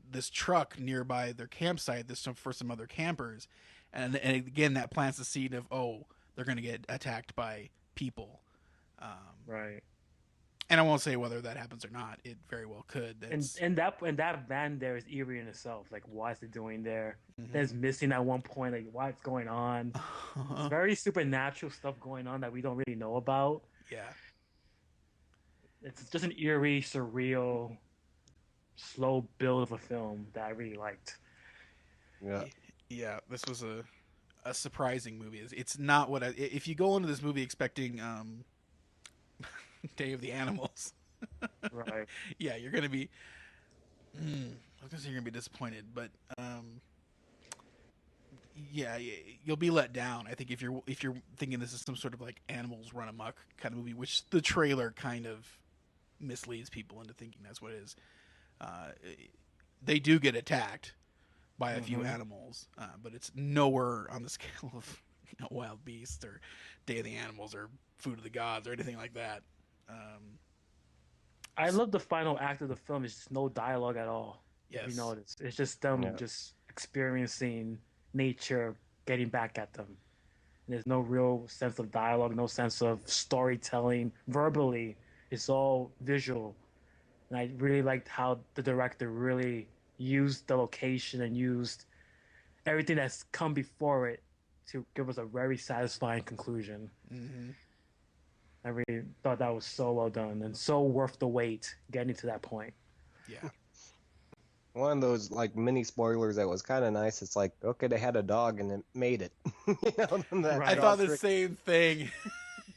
this truck nearby their campsite for some other campers. And again, that plants the seed of, oh, they're going to get attacked by people. Right. And I won't say whether that happens or not. It very well could. And that van there is eerie in itself. Like, what's it doing there? There's missing at one point. Like, what's going on? It's very supernatural stuff going on that we don't really know about. Yeah. It's just an eerie, surreal, slow build of a film that I really liked. Yeah. Yeah, this was a surprising movie. It's not what if you go into this movie expecting Day of the Animals, right? Yeah, you're gonna be. I was gonna say you're gonna be disappointed, but yeah, you'll be let down. I think if you're thinking this is some sort of like animals run amok kind of movie, which the trailer kind of misleads people into thinking that's what it is. They do get attacked by a few animals, but it's nowhere on the scale of Wild Beasts or Day of the Animals or Food of the Gods or anything like that. I love the final act of the film. It's just no dialogue at all. Yes. If you notice, it's just them just experiencing nature getting back at them. And there's no real sense of dialogue, no sense of storytelling verbally. It's all visual. And I really liked how the director really used the location and used everything that's come before it to give us a very satisfying conclusion. Mm-hmm. I really thought that was so well done and so worth the wait getting to that point. Yeah. One of those like mini spoilers that was kind of nice. It's like, okay, they had a dog and it made it. I thought the same thing.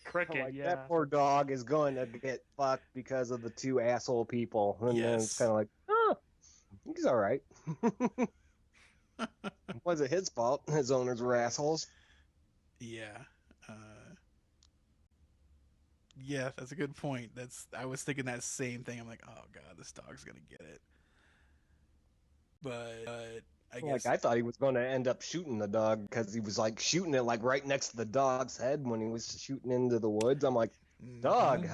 Cricket, like, that poor dog is going to get fucked because of the two asshole people, and then it's kind of like, oh, he's all right. Was it his fault? His owners were assholes. Yeah. Yeah, that's a good point. I was thinking that same thing. I'm like, oh god, this dog's gonna get it. But I guess I thought he was going to end up shooting the dog because he was like shooting it like right next to the dog's head when he was shooting into the woods. I'm like, dog,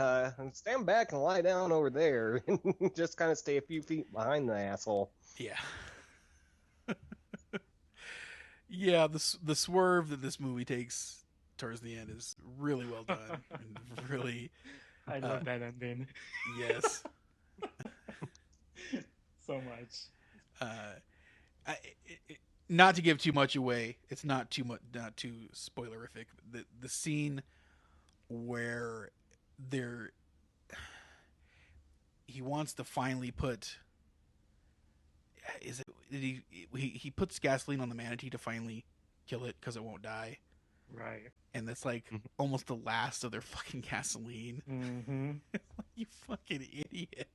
stand back and lie down over there, and just kind of stay a few feet behind the asshole. Yeah. Yeah, the swerve that this movie takes towards the end is really well done. And really, I love that ending. Yes. So much. Not to give too much away, it's not too spoilerific. The scene where he wants to finally put, he puts gasoline on the manatee to finally kill it because it won't die. Right. And that's like almost the last of their fucking gasoline. Mm-hmm. You fucking idiot.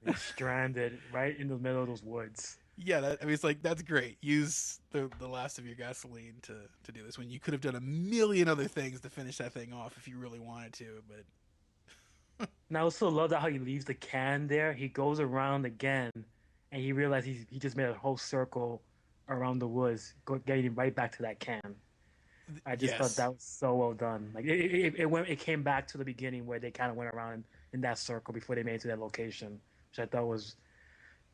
He's stranded right in the middle of those woods. Yeah, it's like, that's great. Use the last of your gasoline to do this when you could have done a million other things to finish that thing off if you really wanted to, but... And I also love that how he leaves the can there. He goes around again, and he realizes he just made a whole circle around the woods, getting right back to that can. I just thought that was so well done. Like it came back to the beginning where they kind of went around in that circle before they made it to that location, which I thought was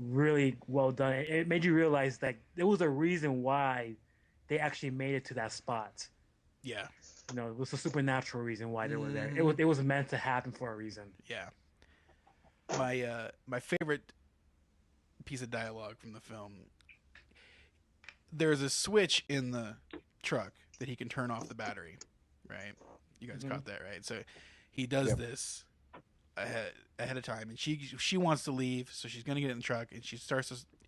really well done. It made you realize that there was a reason why they actually made it to that spot. Yeah. You know, it was a supernatural reason why they were there. It was meant to happen for a reason. Yeah. My favorite piece of dialogue from the film, there's a switch in the truck that he can turn off the battery, right? You guys caught that, right? So he does this ahead of time, and she wants to leave, so she's gonna get in the truck, and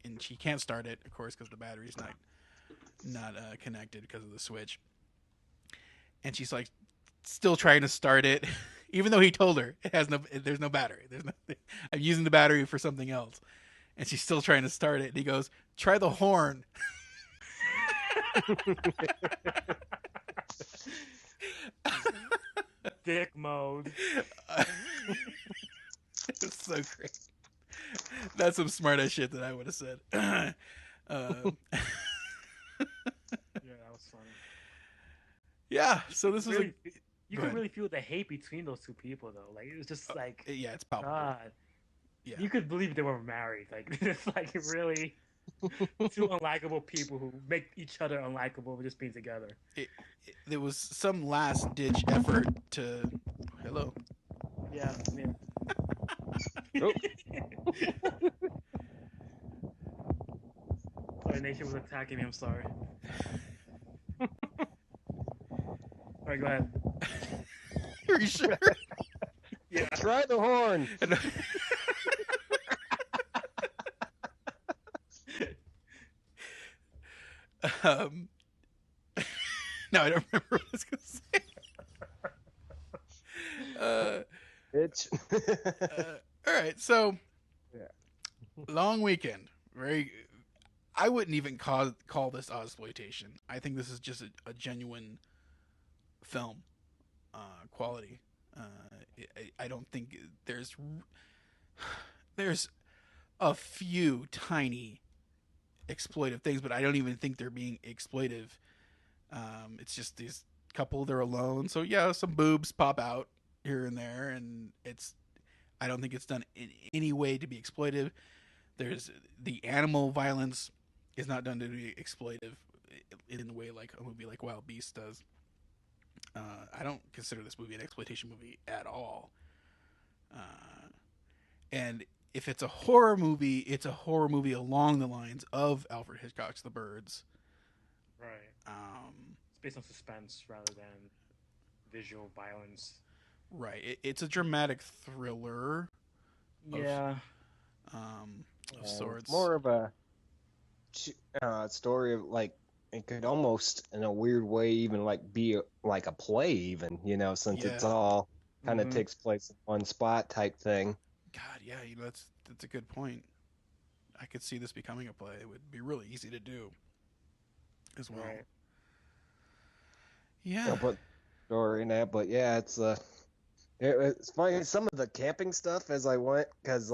and she can't start it, of course, because the battery's not connected because of the switch. And she's like still trying to start it, even though he told her there's no battery. I'm using the battery for something else, and she's still trying to start it. And he goes, "Try the horn." Dick mode. It's so great. That's some smart ass shit that I would have said. Yeah, that was funny. Yeah, so this was you could really feel the hate between those two people, though. Like, it was just like, yeah, it's palpable. God, yeah, you could believe they were married. Like, it's like really two unlikable people who make each other unlikable for just being together. There was some last ditch effort to. Hello. Yeah. Oh. Sorry, Nation was attacking me. I'm sorry. All right, go ahead. Are you sure? Yeah. Try the horn. No, I don't remember what I was going to say. All right, so long weekend. I wouldn't even call this exploitation. I think this is just a genuine film quality. I don't think there's a few tiny exploitive things, but I don't even think they're being exploitive. It's just these couple, they're alone, so yeah, some boobs pop out here and there, and I don't think it's done in any way to be exploitive. There's the animal violence is not done to be exploitive in the way like a movie like Wild Beast does. I don't consider this movie an exploitation movie at all. And if it's a horror movie, it's a horror movie along the lines of Alfred Hitchcock's The Birds. Right. It's based on suspense rather than visual violence. Right. It's a dramatic thriller. Yeah. Of sorts. More of a story of like it could almost, in a weird way, even like be like a play, even since it's all kind of takes place in one spot type thing. God, yeah, that's a good point. I could see this becoming a play. It would be really easy to do as well. Right. Yeah. I'll put story in that, but yeah, it's funny. Some of the camping stuff as I went, because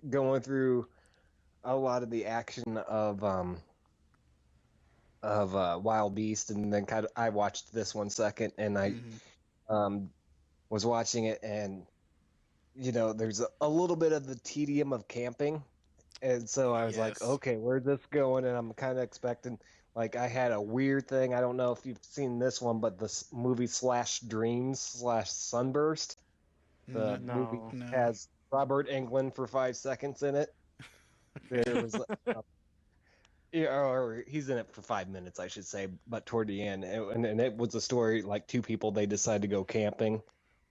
going through a lot of the action of Wild Beast, and then I watched this one second, and I was watching it, and there's a little bit of the tedium of camping, and so I was like, okay, where's this going? And I'm kind of expecting, like, I had a weird thing. I don't know if you've seen this one, but this movie /Dreams/Sunburst. The movie has Robert Englund for 5 seconds in it. There was, or he's in it for 5 minutes, I should say, but toward the end, and it was a story like two people, they decided to go camping,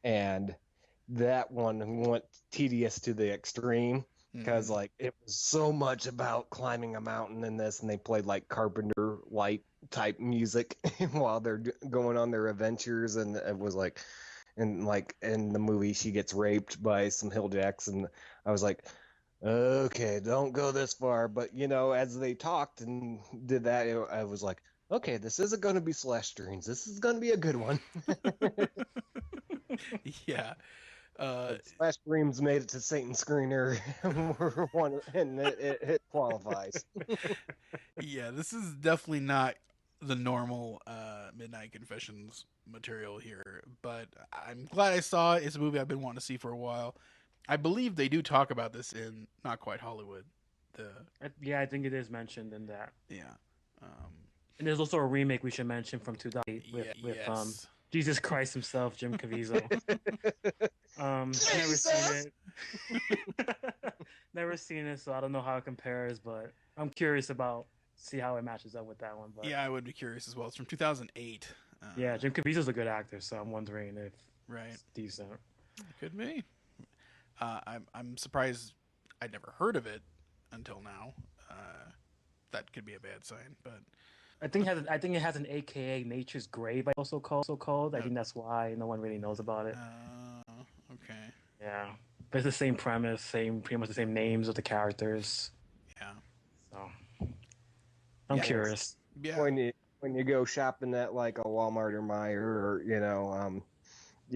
and that one went tedious to the extreme because like it was so much about climbing a mountain in this, and they played like Carpenter light type music while they're going on their adventures, and it was like, and like in the movie she gets raped by some hilljacks, and I was like, okay, don't go this far. But as they talked and did that, I was like, okay, this isn't going to be /Dreams. This is going to be a good one. Yeah. /Dreams made it to Satan's screener and it qualifies. Yeah, this is definitely not the normal Midnight Confessions material here, but I'm glad I saw it. It's a movie I've been wanting to see for a while. I believe they do talk about this in Not Quite Hollywood. I think it is mentioned in that. Yeah. And there's also a remake we should mention from 2008 with Jesus Christ himself, Jim Caviezel. Never seen it. Never seen it, so I don't know how it compares, but I'm curious about see how it matches up with that one. But yeah, I would be curious as well. It's from 2008. Yeah, Jim Caviezel's a good actor, so I'm wondering if it's decent. It could be. I'm surprised I'd never heard of it until now. That could be a bad sign, but I think it has an AKA Nature's Grave, also called. I think that's why no one really knows about it. Okay. Yeah, but it's the same premise, pretty much the same names of the characters. Yeah. So I'm curious. Yeah. When you go shopping at like a Walmart or Meijer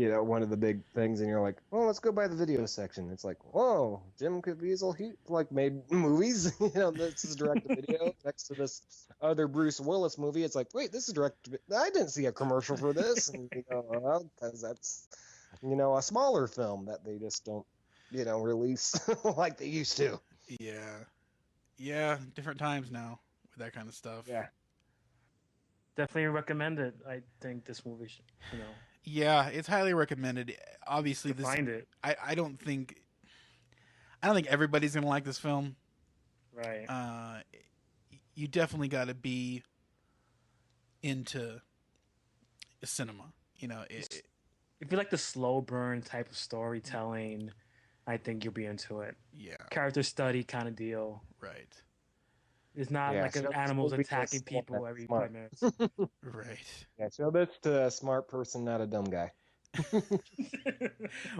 or one of the big things, and you're like, well, let's go by the video section. It's like, whoa, Jim Caviezel, he like made movies. This is direct to video next to this other Bruce Willis movie. It's like, wait, this is direct to. I didn't see a commercial for this, and because that's a smaller film that they just don't release like they used to. Yeah, different times now with that kind of stuff. Yeah, definitely recommend it. I think this movie should, Yeah, it's highly recommended. Obviously, find it. I don't think everybody's gonna like this film. Right. You definitely got to be into cinema. If you like the slow burn type of storytelling, I think you'll be into it. Yeah. Character study kind of deal. Right. It's not like animals attacking people every 5 minutes. Right. Yeah, show this to a smart person, not a dumb guy.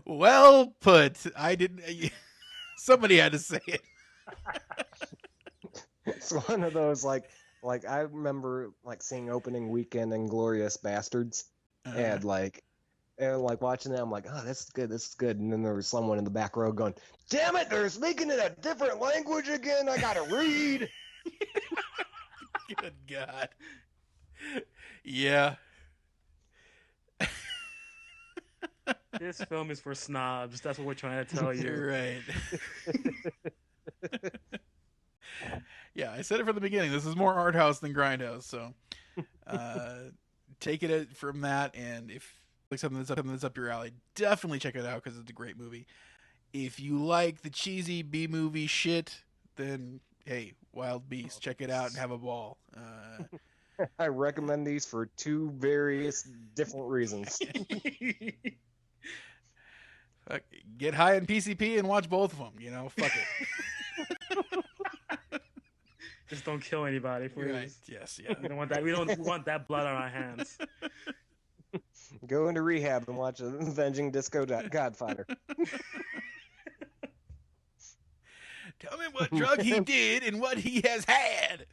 Well put. I didn't. Somebody had to say it. It's one of those like I remember like seeing opening weekend Inglourious Bastards, and watching that, I'm like, oh, this is good. And then there was someone in the back row going, damn it, they're speaking in a different language again. I gotta read. Good God. Yeah. This film is for snobs. That's what we're trying to tell you. You're right. Yeah, I said it from the beginning. This is more art house than grindhouse. So take it from that, and if like something that's up your alley, definitely check it out because it's a great movie. If you like the cheesy B-movie shit, then hey, Wild Beast, check it out and have a ball. I recommend these for two various different reasons. Get high in PCP and watch both of them. You know, fuck it. Just don't kill anybody, please. Right. Yes. Yeah. We don't want that. We don't want that blood on our hands. Go into rehab and watch Avenging Disco Godfather. Tell me what drug he did and what he has had.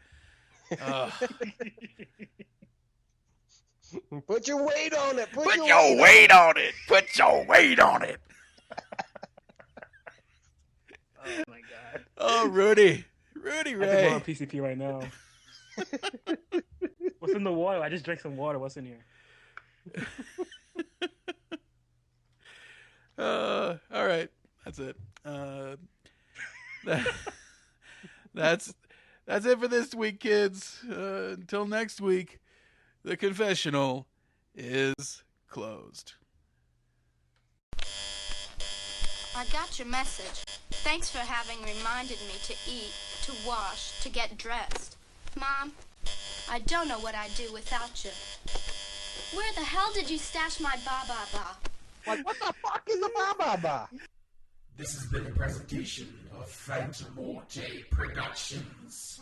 Put your weight on it. Put your weight on it. Put your weight on it. Oh my god. Oh, Rudy Ray. I'm on PCP right now. What's in the water? I just drank some water. What's in here? All right. That's it. That's it for this week, kids. Until next week, the confessional is closed. I got your message. Thanks for having reminded me to eat, to wash, to get dressed. Mom, I don't know what I'd do without you. Where the hell did you stash my ba-ba-ba? Like, what the fuck is a ba-ba-ba? This has been a presentation of Phantom Morte Productions.